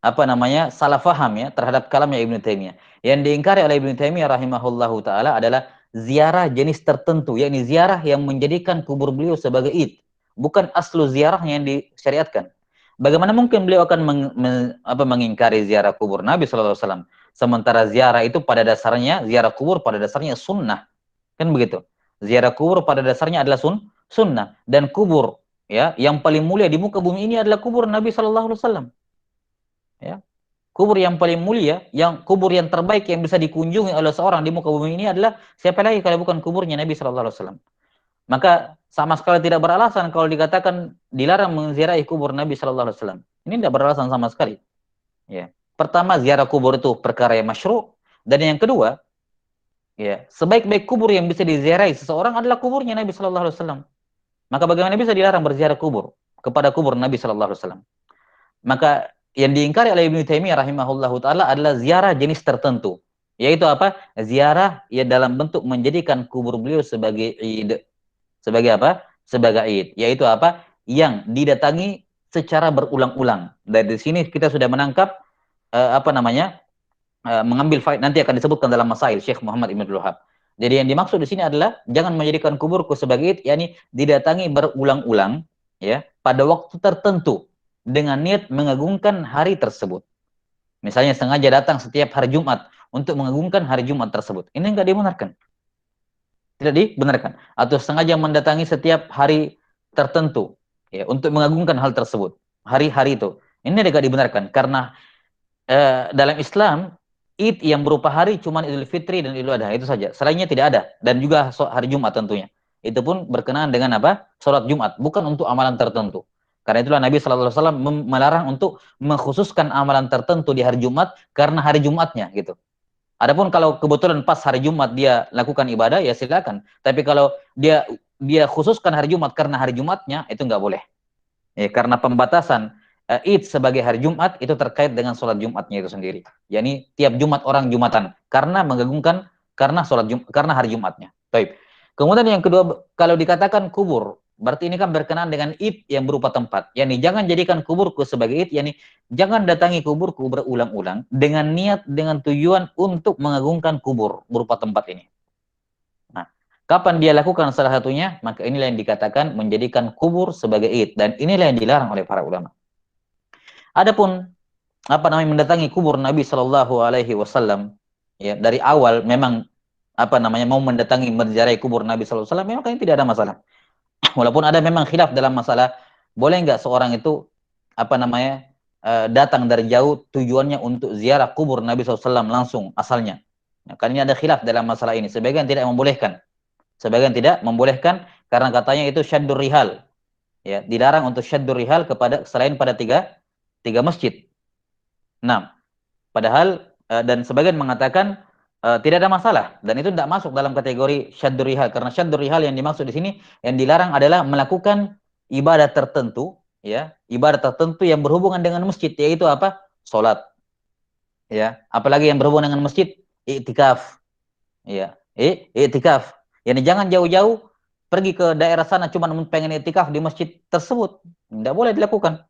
apa namanya, salah faham ya terhadap kalamnya Ibnu Taimiyah. Yang diingkari oleh Ibnu Taimiyah rahimahullahu taala adalah ziarah jenis tertentu, yakni ziarah yang menjadikan kubur beliau sebagai id, bukan aslu ziarah yang disyariatkan. Bagaimana mungkin beliau akan mengingkari ziarah kubur Nabi sallallahu alaihi wasallam, sementara ziarah itu pada dasarnya, ziarah kubur pada dasarnya sunnah. Kan begitu. Ziarah kubur pada dasarnya adalah sunnah, dan kubur ya yang paling mulia di muka bumi ini adalah kubur Nabi sallallahu alaihi wasallam. Ya. kubur yang paling mulia, kubur yang terbaik yang bisa dikunjungi oleh seorang di muka bumi ini adalah siapa lagi kalau bukan kuburnya Nabi Shallallahu Alaihi Wasallam. Maka sama sekali tidak beralasan kalau dikatakan dilarang menziarahi kubur Nabi Shallallahu Alaihi Wasallam. Ini tidak beralasan sama sekali. Ya. Pertama, ziarah kubur itu perkara yang masyru', dan yang kedua, ya, sebaik-baik kubur yang bisa diziarahi seseorang adalah kuburnya Nabi Shallallahu Alaihi Wasallam. Maka bagaimana bisa dilarang berziarah kubur kepada kubur Nabi Shallallahu Alaihi Wasallam? Maka yang diingkari oleh Ibnu Taimiyah rahimahullahu taala adalah ziarah jenis tertentu, yaitu apa? Ziarah ya dalam bentuk menjadikan kubur beliau sebagai id. Sebagai apa? Sebagai id, yaitu apa? Yang didatangi secara berulang-ulang. Dari sini kita sudah menangkap mengambil faedah, nanti akan disebutkan dalam Masail Syekh Muhammad Ibn Abdul Wahab. Jadi yang dimaksud di sini adalah jangan menjadikan kuburku sebagai id, yakni didatangi berulang-ulang ya pada waktu tertentu dengan niat mengagungkan hari tersebut. Misalnya sengaja datang setiap hari Jumat untuk mengagungkan hari Jumat tersebut. Ini enggak dibenarkan. Tidak dibenarkan. Atau sengaja mendatangi setiap hari tertentu ya untuk mengagungkan hal tersebut. Hari-hari itu. Ini tidak dibenarkan karena dalam Islam Id yang berupa hari cuma Idul Fitri dan Idul Adha, itu saja. Selainnya tidak ada, dan juga hari Jumat tentunya. Itu pun berkenaan dengan apa? Sholat Jumat, bukan untuk amalan tertentu. Karena itulah Nabi Shallallahu Alaihi Wasallam melarang untuk mengkhususkan amalan tertentu di hari Jumat karena hari Jumatnya gitu. Adapun kalau kebetulan pas hari Jumat dia lakukan ibadah, ya silakan. Tapi kalau dia khususkan hari Jumat karena hari Jumatnya, itu nggak boleh. Ya, karena pembatasan Id sebagai hari Jumat itu terkait dengan sholat Jumatnya itu sendiri. Yani tiap Jumat orang Jumatan karena mengagungkan karena karena hari Jumatnya. Baik. Kemudian yang kedua, kalau dikatakan kubur, berarti ini kan berkenaan dengan Id yang berupa tempat. Yani jangan jadikan kuburku sebagai Id, yani jangan datangi kuburku berulang-ulang dengan niat, dengan tujuan untuk mengagungkan kubur berupa tempat ini. Nah, kapan dia lakukan salah satunya, maka inilah yang dikatakan menjadikan kubur sebagai id, dan inilah yang dilarang oleh para ulama. Adapun mendatangi kubur Nabi Shallallahu Alaihi Wasallam ya dari awal memang mau mendatangi menziarahi kubur Nabi Shallallahu Alaihi Wasallam, memang ini tidak ada masalah. Walaupun ada memang khilaf dalam masalah boleh nggak seorang itu datang dari jauh tujuannya untuk ziarah kubur Nabi SAW langsung asalnya. Nah, kan ini ada khilaf dalam masalah ini. Sebagian tidak membolehkan. Sebagian tidak membolehkan karena katanya itu syaddur rihal. Ya, dilarang untuk syaddur rihal selain pada tiga masjid. Nah, padahal dan sebagian mengatakan tidak ada masalah dan itu tidak masuk dalam kategori syaddur rihal, karena syaddur rihal yang dimaksud di sini yang dilarang adalah melakukan ibadah tertentu, ya, ibadah tertentu yang berhubungan dengan masjid, yaitu apa? Salat. Ya, apalagi yang berhubungan dengan masjid, i'tikaf. Ya, i'tikaf. Yani jangan jauh-jauh pergi ke daerah sana cuma pengen i'tikaf di masjid tersebut. Tidak boleh dilakukan.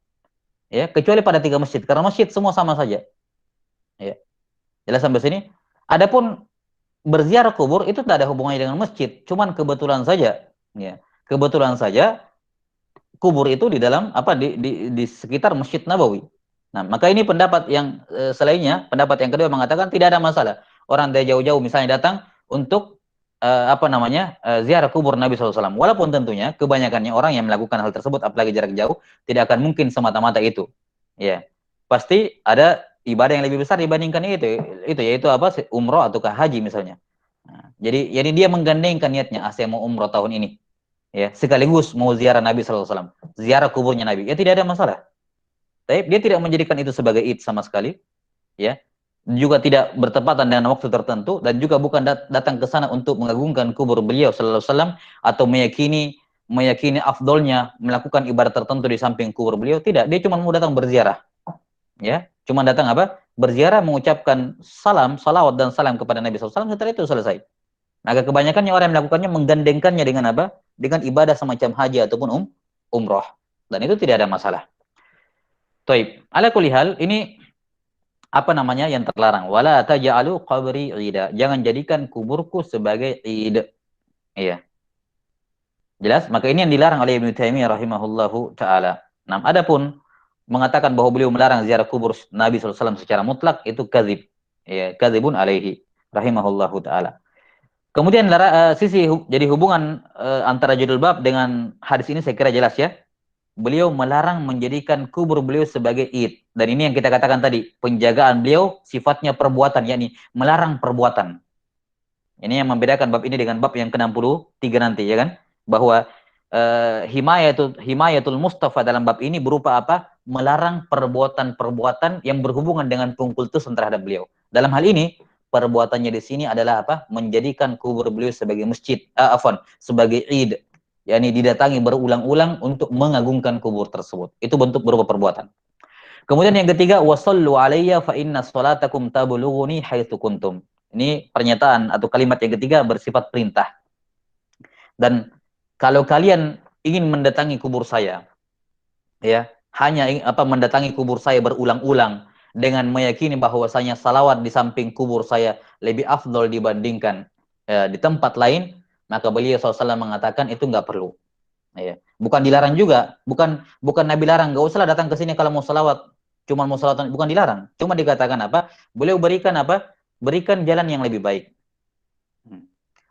Ya, kecuali pada tiga masjid, karena masjid semua sama saja. Ya. Jelas sampai sini. Adapun berziarah kubur itu tidak ada hubungannya dengan masjid, cuman kebetulan saja, ya. Kebetulan saja kubur itu di dalam di sekitar Masjid Nabawi. Nah, maka ini pendapat yang selainnya, pendapat yang kedua mengatakan tidak ada masalah. Orang dari jauh-jauh misalnya datang untuk ziarah kubur Nabi SAW. Walaupun tentunya kebanyakannya orang yang melakukan hal tersebut, apalagi jarak jauh, tidak akan mungkin semata-mata itu. Ya, pasti ada ibadah yang lebih besar dibandingkan itu yaitu umroh ataukah haji misalnya. Nah, jadi dia menggandengkan niatnya, saya mau umroh tahun ini, ya, sekaligus mau ziarah Nabi SAW, ziarah kuburnya Nabi, ya tidak ada masalah. Tapi dia tidak menjadikan itu sebagai id sama sekali, ya, juga tidak bertepatan dengan waktu tertentu, dan juga bukan datang ke sana untuk mengagungkan kubur beliau Sallallahu Alaihi Wasallam atau meyakini afdolnya melakukan ibadah tertentu di samping kubur beliau. Tidak, dia cuma mau datang berziarah, ya, cuma datang berziarah, mengucapkan salawat dan salam kepada Nabi SAW, setelah itu selesai. Maka kebanyakannya orang yang melakukannya menggandengkannya dengan dengan ibadah semacam haji ataupun umroh, dan itu tidak ada masalah. Taib. Ala kulli hal, ini yang terlarang. Wala taj'alu qabri ida. Jangan jadikan kuburku sebagai id. Iya. Jelas? Maka ini yang dilarang oleh Ibnu Taimiyah rahimahullahu taala. Nah, adapun mengatakan bahwa beliau melarang ziarah kubur Nabi SAW secara mutlak, itu kadzib. Ya, kadzibun alaihi rahimahullahu taala. Kemudian jadi hubungan antara judul bab dengan hadis ini saya kira jelas ya. beliau melarang menjadikan kubur beliau sebagai id. Dan ini yang kita katakan tadi, penjagaan beliau sifatnya perbuatan, yakni melarang perbuatan. Ini yang membedakan bab ini dengan bab yang ke-63 nanti, ya kan? Bahwa himayatul Mustafa dalam bab ini berupa apa? Melarang perbuatan-perbuatan yang berhubungan dengan pengkultusan terhadap beliau. Dalam hal ini, perbuatannya di sini adalah apa? Menjadikan kubur beliau sebagai masjid, sebagai id, yakni didatangi berulang-ulang untuk mengagungkan kubur tersebut. Itu bentuk berupa perbuatan. Kemudian yang ketiga, wasallu alayya fa inna salatakum tablughuni haitsu kuntum. Ini pernyataan atau kalimat yang ketiga bersifat perintah. Dan kalau kalian ingin mendatangi kubur saya, ya, hanya mendatangi kubur saya berulang-ulang dengan meyakini bahwasanya salawat di samping kubur saya lebih afdol dibandingkan di tempat lain, maka beliau SAW mengatakan itu nggak perlu. Ya. Bukan dilarang juga, bukan Nabi larang, nggak usah datang ke sini kalau mau salawat, cuma mau salawat, bukan dilarang. Cuma dikatakan apa? Beliau berikan apa? Berikan jalan yang lebih baik.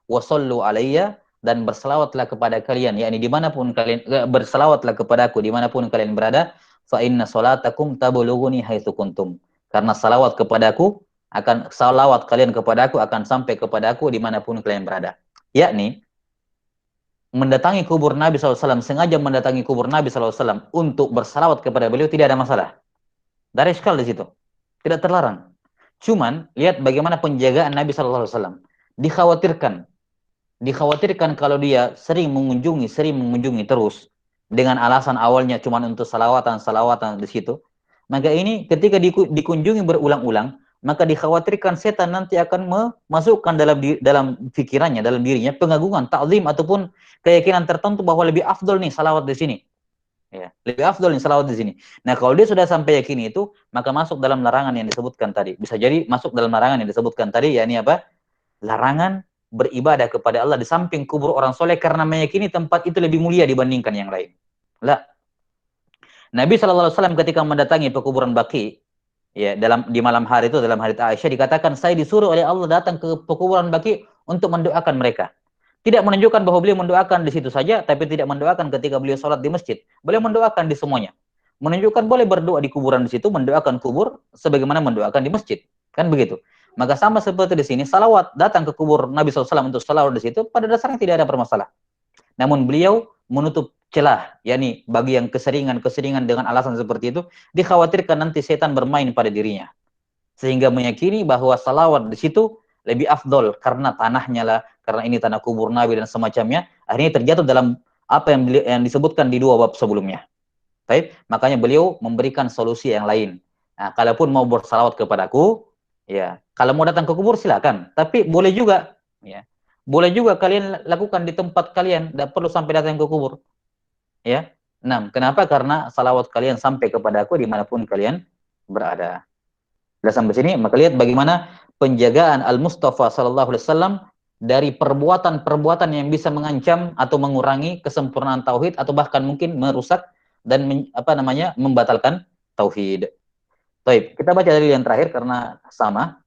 Wasallu alayya, dan berselawatlah kepada kalian, yakni dimanapun kalian, berselawatlah kepadaku dimanapun kalian berada, fa inna salatakum tablughuni haitsu kuntum, karena salawat kepadaku salawat kalian kepadaku akan sampai kepadaku dimanapun kalian berada. Yakni mendatangi kubur Nabi SAW, sengaja mendatangi kubur Nabi SAW untuk bersalawat kepada beliau tidak ada masalah. Dari sekali di situ, tidak terlarang. Cuman lihat bagaimana penjagaan Nabi SAW. Dikhawatirkan kalau dia sering mengunjungi terus dengan alasan awalnya cuma untuk salawatan di situ, maka ini ketika dikunjungi berulang-ulang, maka dikhawatirkan setan nanti akan memasukkan dalam pikirannya, dalam dirinya pengagungan, ta'zim ataupun keyakinan tertentu bahwa lebih afdol nih salawat di sini. Ya, lebih afdol nih salawat di sini. Nah, kalau dia sudah sampai yakin itu, maka masuk dalam larangan yang disebutkan tadi. Bisa jadi masuk dalam larangan yang disebutkan tadi, yakni apa? Larangan beribadah kepada Allah di samping kubur orang soleh karena meyakini tempat itu lebih mulia dibandingkan yang lain. Lah, Nabi SAW ketika mendatangi pekuburan Baqi, ya, di malam hari itu, dalam hadits Aisyah dikatakan, saya disuruh oleh Allah datang ke pekuburan Baqi untuk mendoakan mereka. Tidak menunjukkan bahwa beliau mendoakan di situ saja, tapi tidak mendoakan ketika beliau sholat di masjid. Beliau mendoakan di semuanya. Menunjukkan boleh berdoa di kuburan di situ, mendoakan kubur sebagaimana mendoakan di masjid. Kan begitu. Maka sama seperti di sini, salawat datang ke kubur Nabi SAW untuk salawat di situ, pada dasarnya tidak ada permasalahan. Namun beliau menutup celah, yakni bagi yang keseringan dengan alasan seperti itu, dikhawatirkan nanti setan bermain pada dirinya. Sehingga meyakini bahwa salawat di situ lebih afdol karena tanahnya lah, karena ini tanah kubur Nabi dan semacamnya, akhirnya terjatuh dalam apa yang disebutkan di dua bab sebelumnya. Baik, makanya beliau memberikan solusi yang lain. Nah, kalaupun mau bersalawat kepadaku, ya, kalau mau datang ke kubur silakan, tapi boleh juga, ya, boleh juga kalian lakukan di tempat kalian, tidak perlu sampai datang ke kubur, ya. Nah, kenapa? Karena salawat kalian sampai kepadaku dimanapun kalian berada. Sudah sampai sini, maka lihat bagaimana penjagaan Al-Mustafa Sallallahu Alaihi Wasallam dari perbuatan-perbuatan yang bisa mengancam atau mengurangi kesempurnaan tauhid atau bahkan mungkin merusak dan membatalkan tauhid. Baik, kita baca dari yang terakhir karena sama.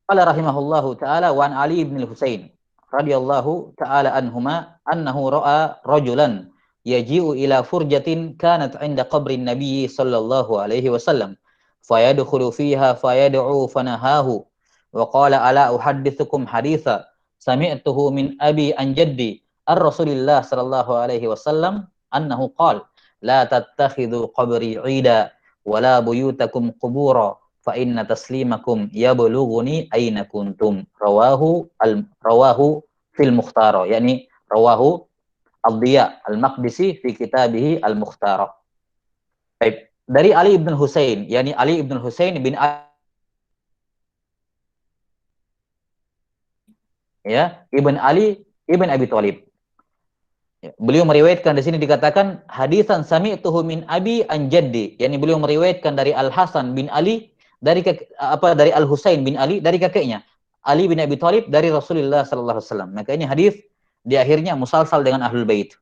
Qala rahimahullahu taala wa an Ali bin Husain radhiyallahu taala anhuma annahu ra'a rajulan yaji'u ila furjatin kanat 'inda qabrin nabiy sallallahu alaihi wasallam fayadkhulu fiha fayad'u fanahahu wa qala ala uhaddithukum haditha sami'tuhu min abi an jaddi ar-rasulillah sallallahu alaihi wasallam annahu qala la tattakhidhu qabri 'ida wa la buyutakum qubura fa inna taslimakum yablughuni aina kuntum rawahu fil Mukhtara, yakni rawahu Ad-Diya Al-Maqdisi fi kitabih Al-Mukhtara. Baik, dari Ali ibn Husain, yakni Ali ibn Husain bin Ibn Ali ibn Abi Thalib. Ya, beliau meriwayatkan di sini dikatakan hadisan sami'tuhu min abi an jaddi, yakni beliau meriwayatkan dari Al Hasan bin Ali dari Al Husain bin Ali dari kakeknya Ali bin Abi Thalib dari Rasulullah sallallahu alaihi wasallam. Maka ini hadis di akhirnya musalsal dengan Ahlul Bait.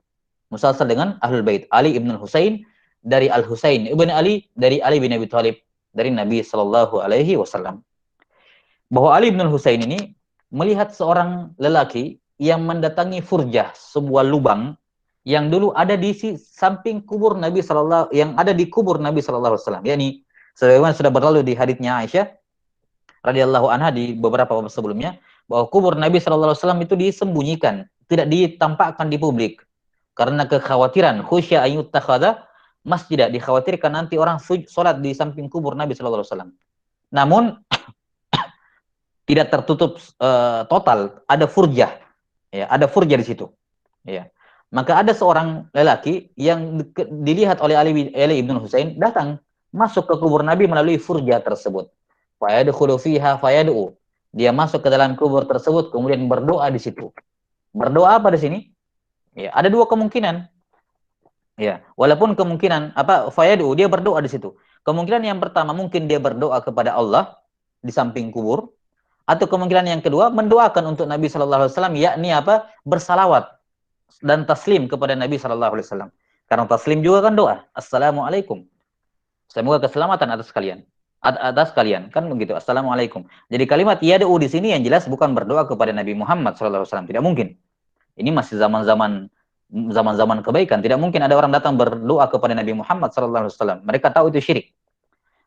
Musalsal dengan Ahlul Bait. Ali ibn Husain dari Al Husain ibn Ali dari Ali bin Abi Thalib dari Nabi sallallahu alaihi wasallam. Bahwa Ali bin Husain ini melihat seorang lelaki yang mendatangi furjah, sebuah lubang yang dulu ada di samping kubur Nabi sallallahu yang ada di kubur Nabi sallallahu alaihi wasallam. Yakni sebagaimana sudah berlalu di haditsnya Aisyah radhiyallahu anha di beberapa bab sebelumnya, bahwa kubur Nabi sallallahu alaihi wasallam itu disembunyikan, tidak ditampakkan di publik karena kekhawatiran khusya ayut takhadha masjid, dikhawatirkan nanti orang sholat di samping kubur Nabi sallallahu alaihi wasallam. Namun tidak tertutup total, ada furjah, ya, ada furjah di situ, ya. Maka ada seorang lelaki yang dilihat oleh Ali ibn Husain datang masuk ke kubur Nabi melalui furjah tersebut. Fayadkhulu fiha fayad'u. Dia masuk ke dalam kubur tersebut kemudian berdoa di situ. Berdoa apa di sini? Ya, ada dua kemungkinan. Ya, walaupun kemungkinan fayad'u, dia berdoa di situ. Kemungkinan yang pertama mungkin dia berdoa kepada Allah di samping kubur, atau kemungkinan yang kedua mendoakan untuk Nabi sallallahu alaihi wasallam, yakni bersalawat dan taslim kepada Nabi sallallahu alaihi wasallam. Karena taslim juga kan doa. Assalamualaikum. Semoga keselamatan atas kalian. Atas kalian, kan begitu. Assalamualaikum. Jadi kalimat yad'u di sini yang jelas bukan berdoa kepada Nabi Muhammad sallallahu alaihi wasallam, tidak mungkin. Ini masih zaman-zaman kebaikan. Tidak mungkin ada orang datang berdoa kepada Nabi Muhammad sallallahu alaihi wasallam. Mereka tahu itu syirik.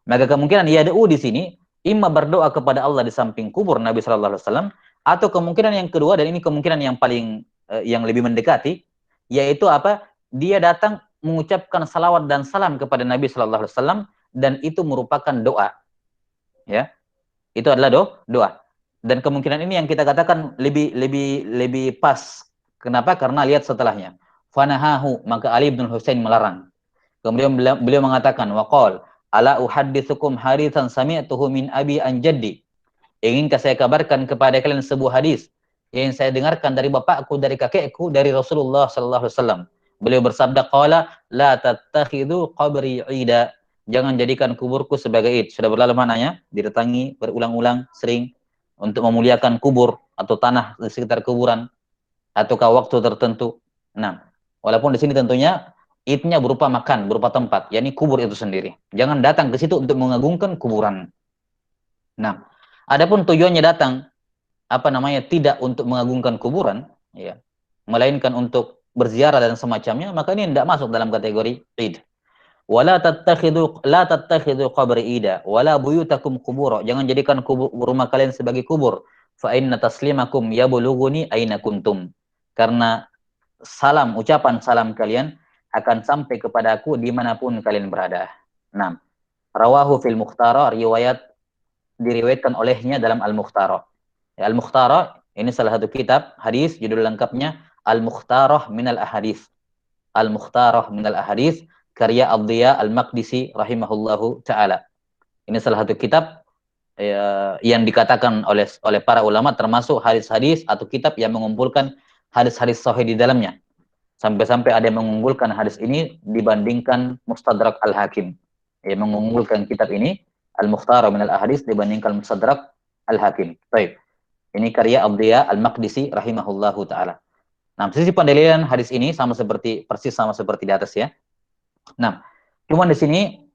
Maka kemungkinan yad'u di sini imma berdoa kepada Allah di samping kubur Nabi sallallahu alaihi wasallam, atau kemungkinan yang kedua, dan ini kemungkinan yang paling yang lebih mendekati, yaitu dia datang mengucapkan salawat dan salam kepada Nabi sallallahu alaihi wasallam, dan itu merupakan doa. Ya. Itu adalah doa. Dan kemungkinan ini yang kita katakan lebih pas. Kenapa? Karena lihat setelahnya. Fanahahu, maka Ali bin Husain melarang. Kemudian beliau mengatakan, waqal ala uhadditsukum haditsan sami'tuhu min abi an jaddi. Inginkah saya kabarkan kepada kalian sebuah hadis yang saya dengarkan dari bapakku, dari kakekku, dari Rasulullah sallallahu alaihi wasallam. Beliau bersabda, qala la tattakhidhu qabri 'ida. Jangan jadikan kuburku sebagai id. Sudah berlalu maknanya, didatangi berulang-ulang sering untuk memuliakan kubur atau tanah di sekitar kuburan ataukah waktu tertentu. Nah, walaupun di sini tentunya idnya berupa makan, berupa tempat, yakni kubur itu sendiri. Jangan datang ke situ untuk mengagungkan kuburan. Nah, adapun tujuannya datang tidak untuk mengagungkan kuburan, ya, melainkan untuk berziarah dan semacamnya, maka ini tidak masuk dalam kategori id. Wala tattakhidhu qabri ida wala buyutakum qubura. Jangan jadikan rumah kalian sebagai kubur. Fa inna taslimakum yablughuni aina kuntum. Karena ucapan salam kalian akan sampai kepadaku dimanapun kalian berada. Nah, rawahu fil Mukhtara, diriwayatkan olehnya dalam Al-Mukhtara. Ya, Al-Mukhtara ini salah satu kitab hadis, judul lengkapnya Al-Mukhtarah minal Ahadits. Al-Mukhtarah minal Ahadits, karya Ad-Dhiya Al-Maqdisi rahimahullahu taala. Ini salah satu kitab yang dikatakan oleh para ulama termasuk hadis-hadis atau kitab yang mengumpulkan hadis-hadis sahih di dalamnya. Sampai-sampai ada yang mengunggulkan hadis ini dibandingkan Mustadrak Al-Hakim. Yang mengunggulkan kitab ini Al-Mukhtarah minal Ahadits dibandingkan Mustadrak Al-Hakim. Baik. Ini karya Ad-Dhiya Al-Maqdisi rahimahullahu taala. Nah, sisi pendalilan hadis ini persis sama seperti di atas ya. Nah, cuman di sini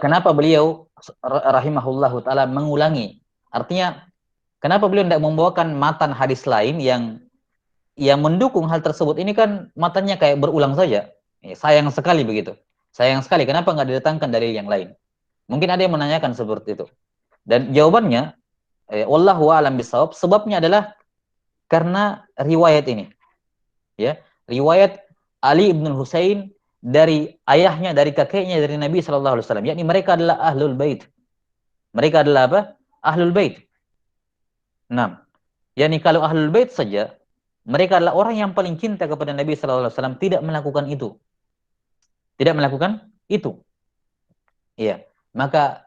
kenapa beliau rahimahullahu taala mengulangi? Artinya kenapa beliau tidak membawakan matan hadis lain yang mendukung hal tersebut? Ini kan matanya kayak berulang saja. Sayang sekali begitu. Sayang sekali kenapa nggak didatangkan dalil yang lain? Mungkin ada yang menanyakan seperti itu. Dan jawabannya wallahu a'lam bishawab, sebabnya adalah karena riwayat ini. Ya, riwayat Ali bin Husain dari ayahnya, dari kakeknya, dari Nabi sallallahu alaihi wasallam, yakni mereka adalah ahlul bait. Mereka adalah apa? Ahlul bait. Nah, yakni kalau ahlul bait saja, mereka adalah orang yang paling cinta kepada Nabi sallallahu alaihi wasallam, tidak melakukan itu. Tidak melakukan itu. Iya. Maka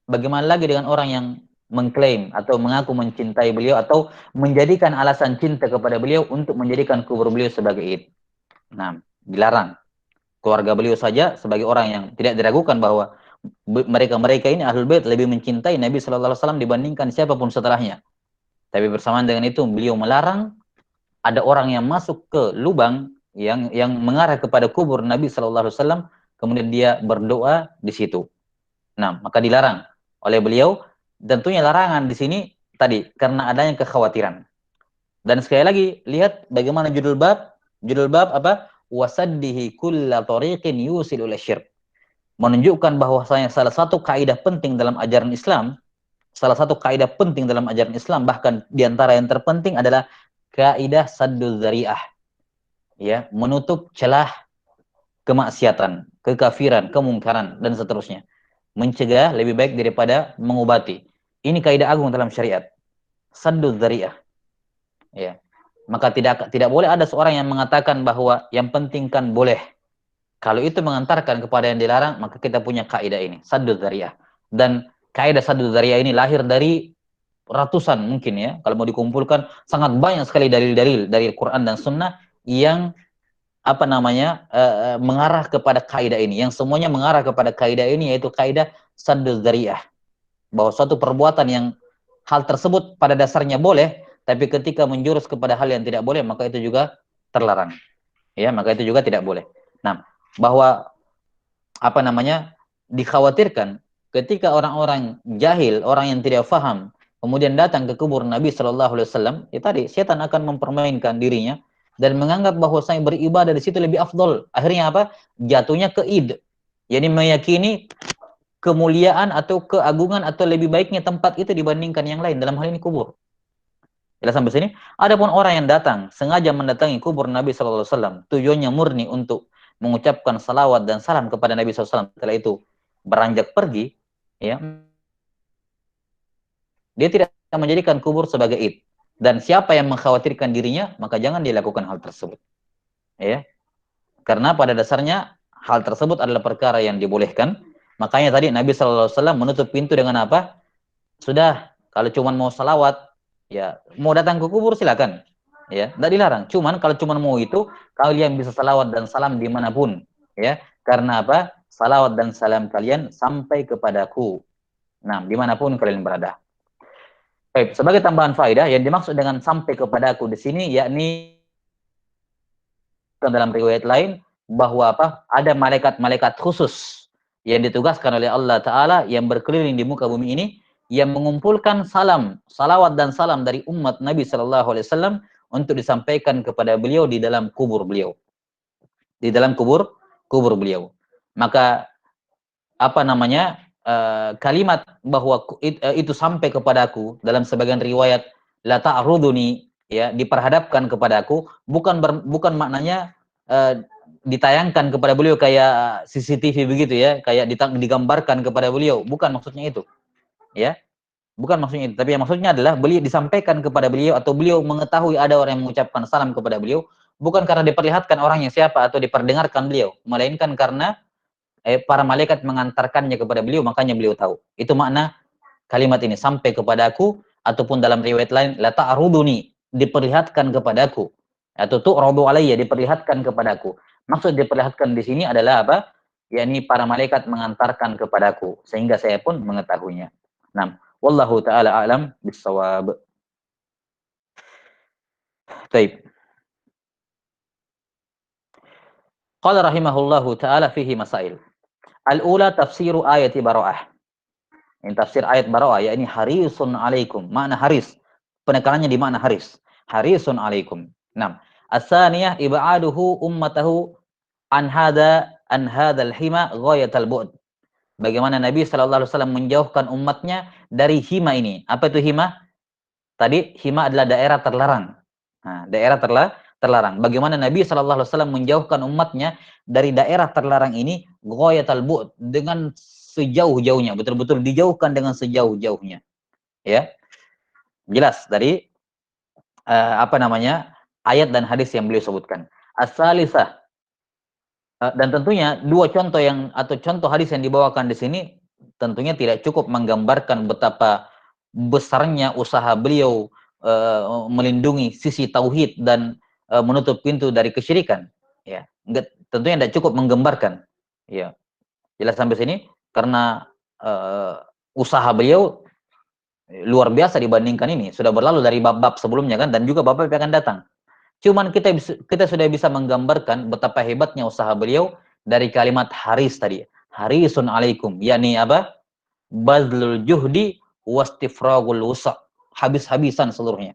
bagaimana lagi dengan orang yang mengklaim atau mengaku mencintai beliau atau menjadikan alasan cinta kepada beliau untuk menjadikan kubur beliau sebagai id. Nah, dilarang. Keluarga beliau saja sebagai orang yang tidak diragukan bahwa mereka ini ahlul bait lebih mencintai Nabi sallallahu alaihi wasallam dibandingkan siapapun setelahnya. Tapi bersamaan dengan itu beliau melarang ada orang yang masuk ke lubang yang mengarah kepada kubur Nabi sallallahu alaihi wasallam kemudian dia berdoa di situ. Nah, maka dilarang oleh beliau. Tentunya larangan di sini tadi karena adanya kekhawatiran. Dan sekali lagi lihat bagaimana judul bab apa? wasaddihi kulla tariqin yusil ila syirk. Menunjukkan bahwasanya salah satu kaidah penting dalam ajaran Islam, bahkan diantara yang terpenting adalah kaidah sadduz zari'ah, ya, menutup celah kemaksiatan, kekafiran, kemungkaran dan seterusnya. Mencegah lebih baik daripada mengobati. Ini kaidah agung dalam syariat. Sadduz zari'ah. Ya. Maka tidak boleh ada seorang yang mengatakan bahwa yang penting kan boleh. Kalau itu mengantarkan kepada yang dilarang, maka kita punya kaidah ini, sadduz zari'ah. Dan kaidah sadduz zari'ah ini lahir dari ratusan mungkin ya, kalau mau dikumpulkan sangat banyak sekali dalil-dalil dari Quran dan Sunnah yang mengarah kepada kaidah ini, yang semuanya mengarah kepada kaidah ini, yaitu kaidah sadduz zari'ah, bahwa suatu perbuatan yang hal tersebut pada dasarnya boleh, tapi ketika menjurus kepada hal yang tidak boleh, maka itu juga terlarang. Ya, maka itu juga tidak boleh. Nah, bahwa dikhawatirkan ketika orang-orang jahil, orang yang tidak faham, kemudian datang ke kubur Nabi Shallallahu Alaihi Wasallam, ya tadi setan akan mempermainkan dirinya dan menganggap bahwa saya beribadah di situ lebih afdol. Akhirnya apa? Jatuhnya ke id. Jadi meyakini kemuliaan atau keagungan atau lebih baiknya tempat itu dibandingkan yang lain, dalam hal ini kubur. Jelas sampai sini? Adapun orang yang datang sengaja mendatangi kubur Nabi Shallallahu Alaihi Wasallam, tujuannya murni untuk mengucapkan salawat dan salam kepada Nabi SAW, setelah itu beranjak pergi, ya, dia tidak menjadikan kubur sebagai id. Dan siapa yang mengkhawatirkan dirinya, maka jangan dilakukan hal tersebut. Ya, karena pada dasarnya hal tersebut adalah perkara yang dibolehkan. Makanya tadi Nabi SAW menutup pintu dengan apa? Sudah, kalau cuma mau salawat, ya mau datang ke kubur silakan. Ya, tidak dilarang. Cuman kalau cuma mau itu, kalian bisa salawat dan salam dimanapun. Ya, karena apa? Salawat dan salam kalian sampai kepadaku. Nah, dimanapun kalian berada. Baik, sebagai tambahan faedah, yang dimaksud dengan sampai kepadaku di sini, yakni dalam riwayat lain bahwa apa? Ada malaikat-malaikat khusus yang ditugaskan oleh Allah Ta'ala yang berkeliling di muka bumi ini, yang mengumpulkan salam, salawat dan salam dari umat Nabi Sallallahu Alaihi Wasallam untuk disampaikan kepada beliau di dalam kubur beliau. Di dalam kubur beliau. Maka kalimat bahwa itu sampai kepadaku dalam sebagian riwayat la ta'ruduni, ya, diperhadapkan kepadaku, bukan maknanya ditayangkan kepada beliau kayak CCTV begitu ya, kayak digambarkan kepada beliau, bukan maksudnya itu. Ya. Bukan maksudnya itu, tapi yang maksudnya adalah beliau disampaikan kepada beliau atau beliau mengetahui ada orang yang mengucapkan salam kepada beliau, bukan karena diperlihatkan orangnya siapa atau diperdengarkan beliau, melainkan karena para malaikat mengantarkannya kepada beliau, makanya beliau tahu. Itu makna kalimat ini, sampai kepadaku, ataupun dalam riwayat lain la ta'ruduni, diperlihatkan kepadaku, atau tu'radu alayya, diperlihatkan kepadaku. Maksud diperlihatkan di sini adalah apa? Yakni para malaikat mengantarkan kepadaku sehingga saya pun mengetahuinya. Nah, wallahu taala a'lam bissawab. Baik. Qala rahimahullahu taala fihi masail. Al-ula tafsiru ayati bara'ah. Ini tafsir ayat bara'ah, yakni harisun alaikum. Makna haris, penekanannya di makna haris. Harisun alaikum. Nah, as-saniyah ib'aduhu ummatahu an hadzal hima ghayatal bu'd. Bagaimana Nabi sallallahu alaihi wasallam menjauhkan umatnya dari hima ini. Apa itu hima? Tadi hima adalah daerah terlarang. Nah, daerah terlarang. Bagaimana Nabi sallallahu alaihi wasallam menjauhkan umatnya dari daerah terlarang ini, ghayatal bu'd, dengan sejauh-jauhnya, betul-betul dijauhkan dengan sejauh-jauhnya. Ya. Jelas dari ayat dan hadis yang beliau sebutkan. As-salisah, dan tentunya dua contoh contoh hadis yang dibawakan di sini tentunya tidak cukup menggambarkan betapa besarnya usaha beliau melindungi sisi tauhid dan menutup pintu dari kesyirikan. Ya, tentunya tidak cukup menggambarkan. Ya, jelas sampai sini karena usaha beliau luar biasa dibandingkan ini, sudah berlalu dari bab-bab sebelumnya kan, dan juga bab-bab yang akan datang. Cuman kita sudah bisa menggambarkan betapa hebatnya usaha beliau dari kalimat haris tadi. Harisun alaikum, yakni apa? Badlul juhdi wastifragul wusa'. Habis-habisan seluruhnya.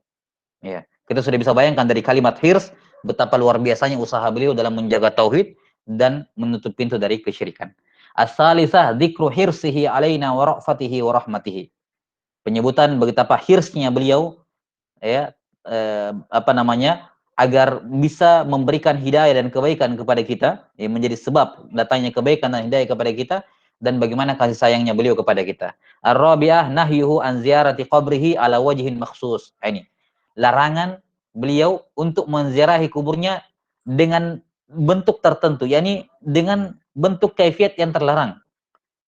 Ya. Kita sudah bisa bayangkan dari kalimat hirs betapa luar biasanya usaha beliau dalam menjaga tauhid dan menutup pintu dari kesyirikan. As-salisah dzikru hirsihi alaina wa ra'fatihi wa rahmatihi. Penyebutan betapa hirsnya beliau, ya, apa namanya, agar bisa memberikan hidayah dan kebaikan kepada kita, ya, menjadi sebab datangnya kebaikan dan hidayah kepada kita, dan bagaimana kasih sayangnya beliau kepada kita. Ar-rabi'ah nahyuhu an ziyarati qabrihi ala wajhin makhsus. Ini larangan beliau untuk menziarahi kuburnya dengan bentuk tertentu, yakni dengan bentuk kaifiat yang terlarang.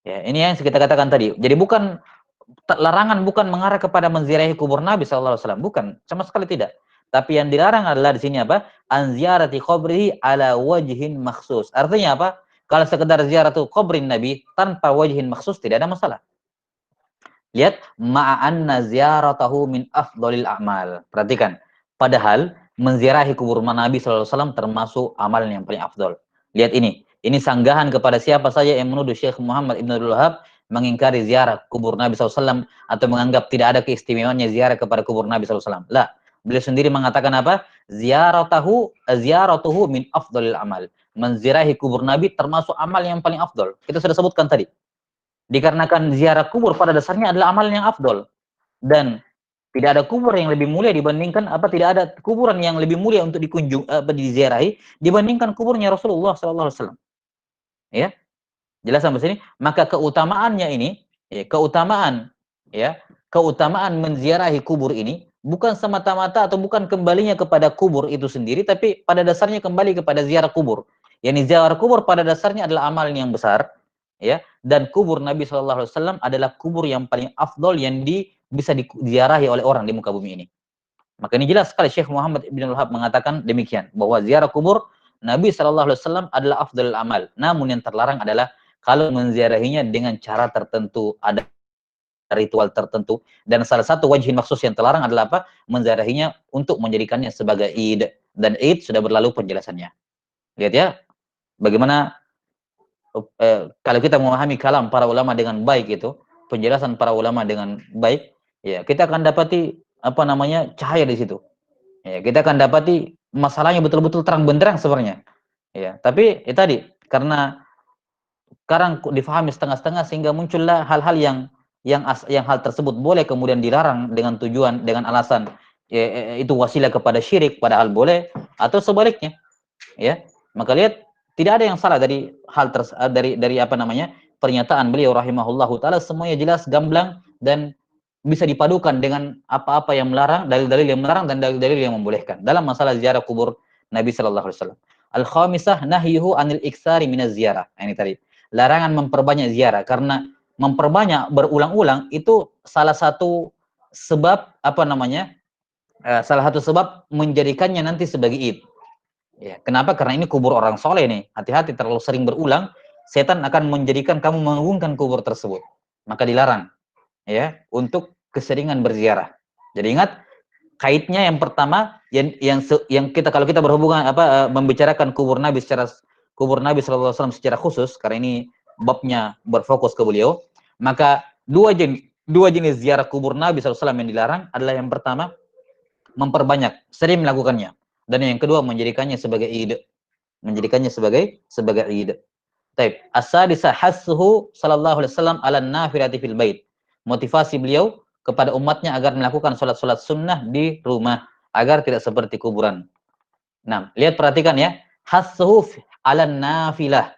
Ya, ini yang kita katakan tadi. Jadi bukan larangan, bukan mengarah kepada menziarahi kubur Nabi SAW, bukan, sama sekali tidak. Tapi yang dilarang adalah di sini apa? An ziyarati qabrihi ala wajhin makhsus. Artinya apa? Kalau sekedar ziaratu qabrin Nabi tanpa wajhin makhsus tidak ada masalah. Lihat, ma'anna ziyaratahu min afdhalil a'mal. Perhatikan, padahal menziarahi kubur Nabi SAW termasuk amalan yang paling afdol. Lihat ini sanggahan kepada siapa saja yang menuduh Syekh Muhammad Ibn Abdul Wahab mengingkari ziarah kubur Nabi SAW atau menganggap tidak ada keistimewaannya ziarah kepada kubur Nabi SAW. Lah, beliau sendiri mengatakan apa? Ziyaratuhu min afdhalil amal. Menziarahi kubur Nabi termasuk amal yang paling afdol. Kita sudah sebutkan tadi. Dikarenakan ziarah kubur pada dasarnya adalah amal yang afdol, dan tidak ada kubur yang lebih mulia dibandingkan tidak ada kuburan yang lebih mulia untuk diziarahi dibandingkan kuburnya Rasulullah SAW. Ya, jelas sampai sini. Maka keutamaannya ini, ya, keutamaan menziarahi kubur ini bukan semata-mata atau bukan kembalinya kepada kubur itu sendiri, tapi pada dasarnya kembali kepada ziarah kubur. Yani ziarah kubur pada dasarnya adalah amal yang besar, ya, dan kubur Nabi SAW adalah kubur yang paling afdol yang bisa diziarahi oleh orang di muka bumi ini. Maka ini jelas sekali Syekh Muhammad Ibn Wahab mengatakan demikian, bahwa ziarah kubur Nabi SAW adalah afdal amal. Namun yang terlarang adalah kalau menziarahinya dengan cara tertentu, ada ritual tertentu, dan salah satu wajhin maksus yang terlarang adalah apa? Menziarahinya untuk menjadikannya sebagai id, dan id sudah berlalu penjelasannya. Lihat ya, bagaimana kalau kita memahami kalam para ulama dengan baik, itu penjelasan para ulama dengan baik, ya, kita akan dapati cahaya di situ. Ya, kita akan dapati masalahnya betul-betul terang benderang sebenarnya. Ya, tapi tadi karena sekarang difahami setengah-setengah sehingga muncullah hal-hal yang hal tersebut boleh kemudian dilarang dengan tujuan, dengan alasan itu wasilah kepada syirik, padahal boleh, atau sebaliknya. Ya, maka lihat, tidak ada yang salah dari dari pernyataan beliau rahimahullahu taala, semuanya jelas, gamblang, dan bisa dipadukan dengan apa-apa yang melarang, dalil-dalil yang melarang dan dalil-dalil yang membolehkan dalam masalah ziarah kubur Nabi sallallahu alaihi wasallam. Al-khamisah nahyuhu anil iksari minaz ziarah. Ini tadi, larangan memperbanyak ziarah, karena memperbanyak berulang-ulang itu salah satu sebab salah satu sebab menjadikannya nanti sebagai id. Ya, kenapa? Karena ini kubur orang soleh nih. Hati-hati, terlalu sering berulang, setan akan menjadikan kamu mengagungkan kubur tersebut. Maka dilarang, ya, untuk keseringan berziarah. Jadi ingat, kaitnya yang pertama, yang kita, kalau kita berhubungan membicarakan kubur Nabi SAW secara khusus, karena ini babnya berfokus ke beliau, maka dua jenis ziarah kubur Nabi SAW yang dilarang adalah yang pertama, memperbanyak, sering melakukannya, dan yang kedua menjadikannya sebagai ide, ide. Taib. As-sadisa hassuhu sallallahu alaihi wasallam ala nafilati fil bait. Motivasi beliau kepada umatnya agar melakukan salat-salat sunnah di rumah, agar tidak seperti kuburan. Nah, lihat, perhatikan ya, hassuhu ala nafilah.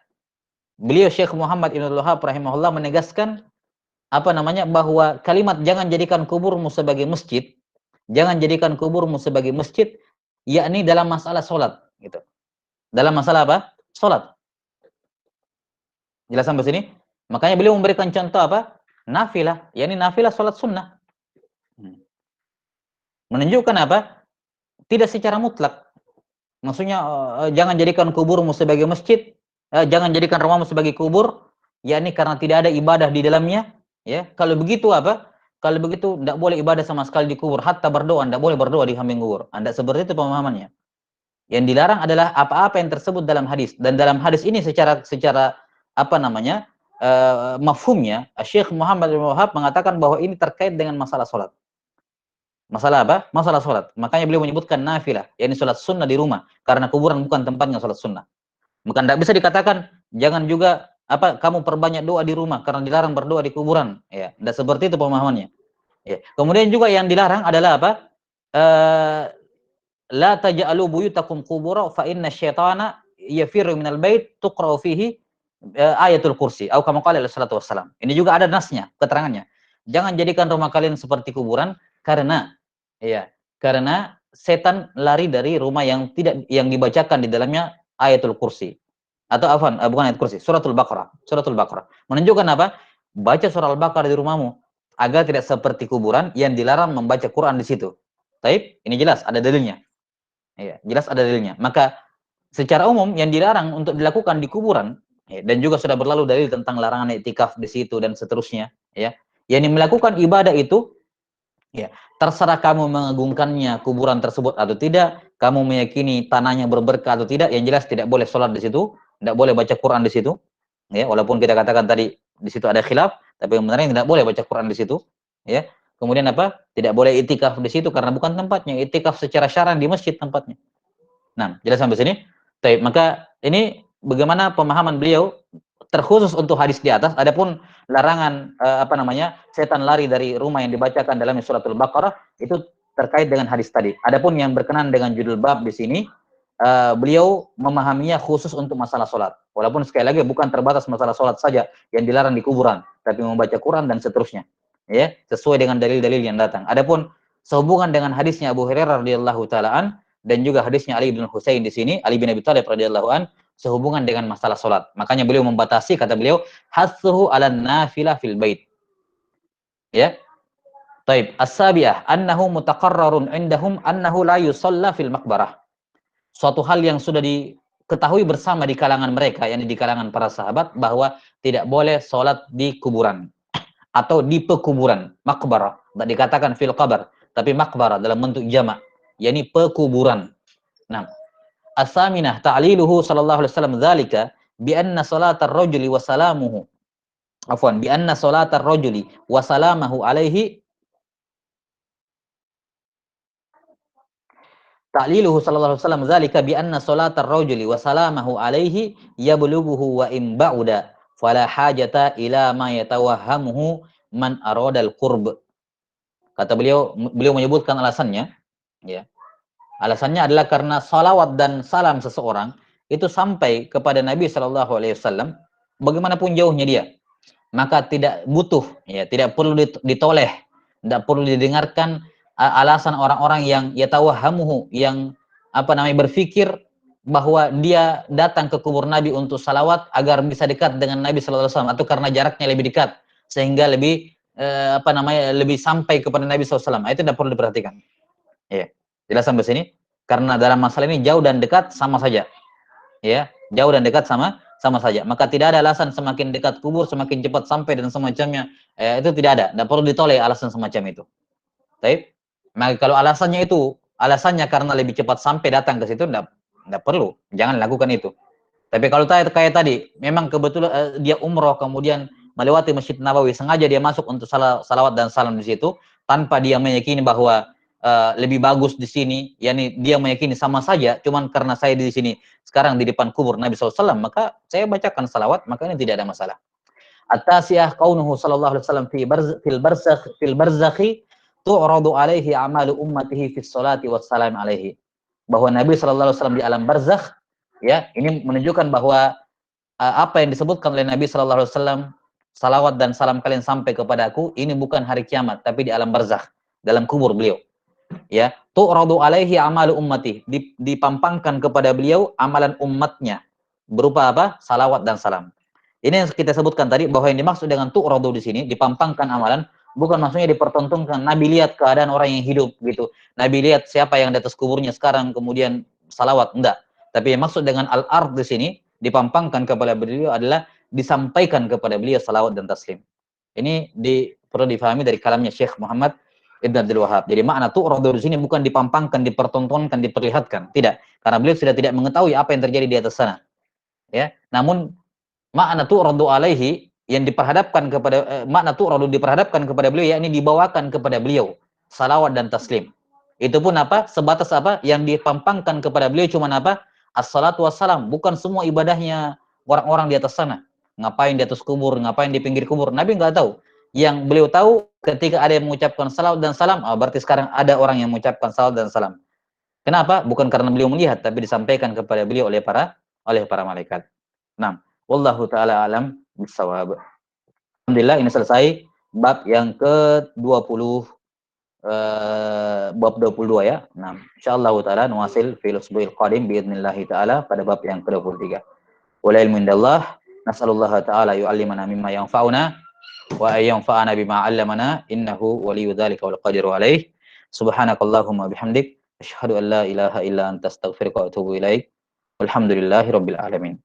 Beliau Syekh Muhammad Ibn Wahab rahimahullah menegaskan bahwa kalimat jangan jadikan kuburmu sebagai masjid, jangan jadikan kuburmu sebagai masjid, yakni dalam masalah sholat, gitu. Dalam masalah apa? Sholat. Jelas sampai sini? Makanya beliau memberikan contoh apa? Nafilah, yakni nafilah sholat sunnah. Menunjukkan apa? Tidak secara mutlak. Maksudnya jangan jadikan kuburmu sebagai masjid, jangan jadikan rumahmu sebagai kubur, yakni karena tidak ada ibadah di dalamnya. Ya, kalau begitu apa? Kalau begitu tidak boleh ibadah sama sekali di kubur, hatta berdoa tidak boleh berdoa di samping kubur. Anda seperti itu pemahamannya. Yang dilarang adalah apa-apa yang tersebut dalam hadis, dan dalam hadis ini secara mafhumnya Syekh Muhammad bin Wahab mengatakan bahwa ini terkait dengan masalah sholat. Masalah apa? Masalah sholat. Makanya beliau menyebutkan nafilah, yakni sholat sunnah di rumah, karena kuburan bukan tempatnya sholat sunnah. Maka tidak bisa dikatakan jangan juga apa kamu perbanyak doa di rumah karena dilarang berdoa di kuburan. Ya, tidak seperti itu pemahamannya. Ya. Kemudian juga yang dilarang adalah apa? La taj'alu buyutakum qubura fa inna syaitana yafirru minal bait tuqra'u fihi ayatul kursi atau kama qala sallallahu wassalam. Ini juga ada nasnya, keterangannya. Jangan jadikan rumah kalian seperti kuburan karena ya, karena setan lari dari rumah yang dibacakan di dalamnya ayatul kursi. Atau afan, bukan ayat kursi, suratul Baqarah. Suratul Baqarah. Menunjukkan apa? Baca surah Al-Baqarah di rumahmu agar tidak seperti kuburan yang dilarang membaca Quran di situ. Taib, ini jelas ada dalilnya. Ya, jelas ada dalilnya. Maka secara umum yang dilarang untuk dilakukan di kuburan ya, dan juga sudah berlalu dalil tentang larangan iktikaf di situ dan seterusnya ya. Yang melakukan ibadah itu ya, terserah kamu mengagungkannya kuburan tersebut atau tidak, kamu meyakini tanahnya berberkah atau tidak, yang jelas tidak boleh sholat di situ, tidak boleh baca Quran di situ. Ya, walaupun kita katakan tadi di situ ada khilaf, tapi sebenarnya tidak boleh baca Quran di situ. Ya. Kemudian apa? Tidak boleh itikaf di situ karena bukan tempatnya. Itikaf secara syar'an di masjid tempatnya. Nah, jelas sampai sini. Baik, maka ini bagaimana pemahaman beliau terkhusus untuk hadis di atas. Adapun larangan setan lari dari rumah yang dibacakan dalam suratul Baqarah itu terkait dengan hadis tadi. Adapun yang berkenan dengan judul bab di sini, beliau memahaminya khusus untuk masalah sholat. Walaupun sekali lagi bukan terbatas masalah sholat saja yang dilarang di kuburan, tapi membaca Quran dan seterusnya. Ya, sesuai dengan dalil-dalil yang datang. Adapun sehubungan dengan hadisnya Abu Hurairah radhiyallahu taalaan dan juga hadisnya Ali bin Husain di sini, Ali bin Abi Thalib radhiyallahu an, sehubungan dengan masalah sholat. Makanya beliau membatasi, kata beliau, hassuhu ala nafilah fil bait. Ya. Taib. As-sabi'ah annahu mutaqarrarun indahum annahu la yusalla fil maqbarah. Suatu hal yang sudah diketahui bersama di kalangan mereka, yakni di kalangan para sahabat, bahwa tidak boleh sholat di kuburan atau di pekuburan, maqbarah. Tak dikatakan fil qabr, tapi maqbarah dalam bentuk jamak, yakni pekuburan. Nah, as-saminah ta'liluhu sallallahu alaihi wasallam dzalika bi anna salatar rajuli wa salamuhu bi anna salatar rajuli wa salamahu alaihi ta'liluhu sallallahu alaihi wasallam dzalika bi anna salatar rajuli wa salamahu alaihi yablughuhu wa in ba'uda fala hajata ila ma yatawahhamuhu man aradal qurb. Kata beliau menyebutkan alasannya ya. Alasannya adalah karena salawat dan salam seseorang itu sampai kepada Nabi Shallallahu Alaihi Wasallam, bagaimanapun jauhnya dia, maka tidak butuh, ya, tidak perlu ditoleh, tidak perlu didengarkan alasan orang-orang yang yatawahhamuhu, yang berpikir bahwa dia datang ke kubur Nabi untuk salawat agar bisa dekat dengan Nabi Shallallahu Alaihi Wasallam, atau karena jaraknya lebih dekat sehingga lebih lebih sampai kepada Nabi SAW. Itu tidak perlu diperhatikan. Ya. Jelas sampai sini? Karena dalam masalah ini jauh dan dekat sama saja. Ya, jauh dan dekat sama saja. Maka tidak ada alasan semakin dekat kubur semakin cepat sampai dan semacamnya. Itu tidak ada. Tidak perlu ditoleh alasan semacam itu. Baik. Maka kalau alasannya karena lebih cepat sampai datang ke situ, tidak perlu. Jangan lakukan itu. Tapi kalau kayak tadi, memang kebetulan dia umroh kemudian melewati Masjid Nabawi, sengaja dia masuk untuk salawat dan salam di situ tanpa dia meyakini bahwa lebih bagus di sini, yakni dia meyakini sama saja, cuman karena saya di sini sekarang di depan kubur Nabi SAW, maka saya bacakan salawat, maka ini tidak ada masalah. At-tasiyah kaunuhu sallallahu alaihi wasallam fil barzakhi tu'radu alaihi amalu ummatihi fis salati wassalam alaihi. Bahwa Nabi sallallahu alaihi wasallam di alam barzakh, ya, ini menunjukkan bahwa apa yang disebutkan oleh Nabi sallallahu alaihi wasallam, salawat dan salam kalian sampai kepadaku, ini bukan hari kiamat, tapi di alam barzakh, dalam kubur beliau. Ya, tu'radu alaihi amalu ummati, dipampangkan kepada beliau amalan umatnya berupa apa? Salawat dan salam. Ini yang kita sebutkan tadi, bahwa yang dimaksud dengan tu'radu di sini, dipampangkan amalan, bukan maksudnya dipertontonkan. Nabi lihat keadaan orang yang hidup gitu. Nabi lihat siapa yang di atas kuburnya sekarang kemudian salawat, enggak. Tapi yang maksud dengan al-ard di sini, dipampangkan kepada beliau adalah disampaikan kepada beliau salawat dan taslim. Ini perlu difahami dari kalamnya Syekh Muhammad Ibn Abdul Wahab. Jadi makna tu'radu di sini bukan dipampangkan, dipertontonkan, diperlihatkan, tidak. Karena beliau sudah tidak mengetahui apa yang terjadi di atas sana. Ya, namun makna tu'radu alaihi yang diperhadapkan kepada makna tu'radu diperhadapkan kepada beliau, yakni dibawakan kepada beliau salawat dan taslim. Itu pun apa? Sebatas apa? Yang dipampangkan kepada beliau cuma apa? Assalatu wassalam. Bukan semua ibadahnya orang-orang di atas sana. Ngapain di atas kubur, ngapain di pinggir kubur. Nabi nggak tahu. Yang beliau tahu ketika ada yang mengucapkan salawat dan salam, berarti sekarang ada orang yang mengucapkan salawat dan salam. Kenapa? Bukan karena beliau melihat, tapi disampaikan kepada beliau oleh para malaikat. Nah, wallahu taala alam bisawab. Alhamdulillah ini selesai bab yang ke-20 bab 22 ya. Nah, insyaallah taala nuwasil fil usbu'il qadim biidznillah taala pada bab yang ke-23. Wal ilmu indallah, nas'alullaha taala yu'allimana mimma yanfa'una wa ayyanfa'ana bima 'allamana innahu waliyyu dzalika wal qadiru alaih. Subhanakallahumma bihamdik asyhadu an la ilaha illa anta astaghfiruka wa atubu ilaik. Walhamdulillahirabbil alamin.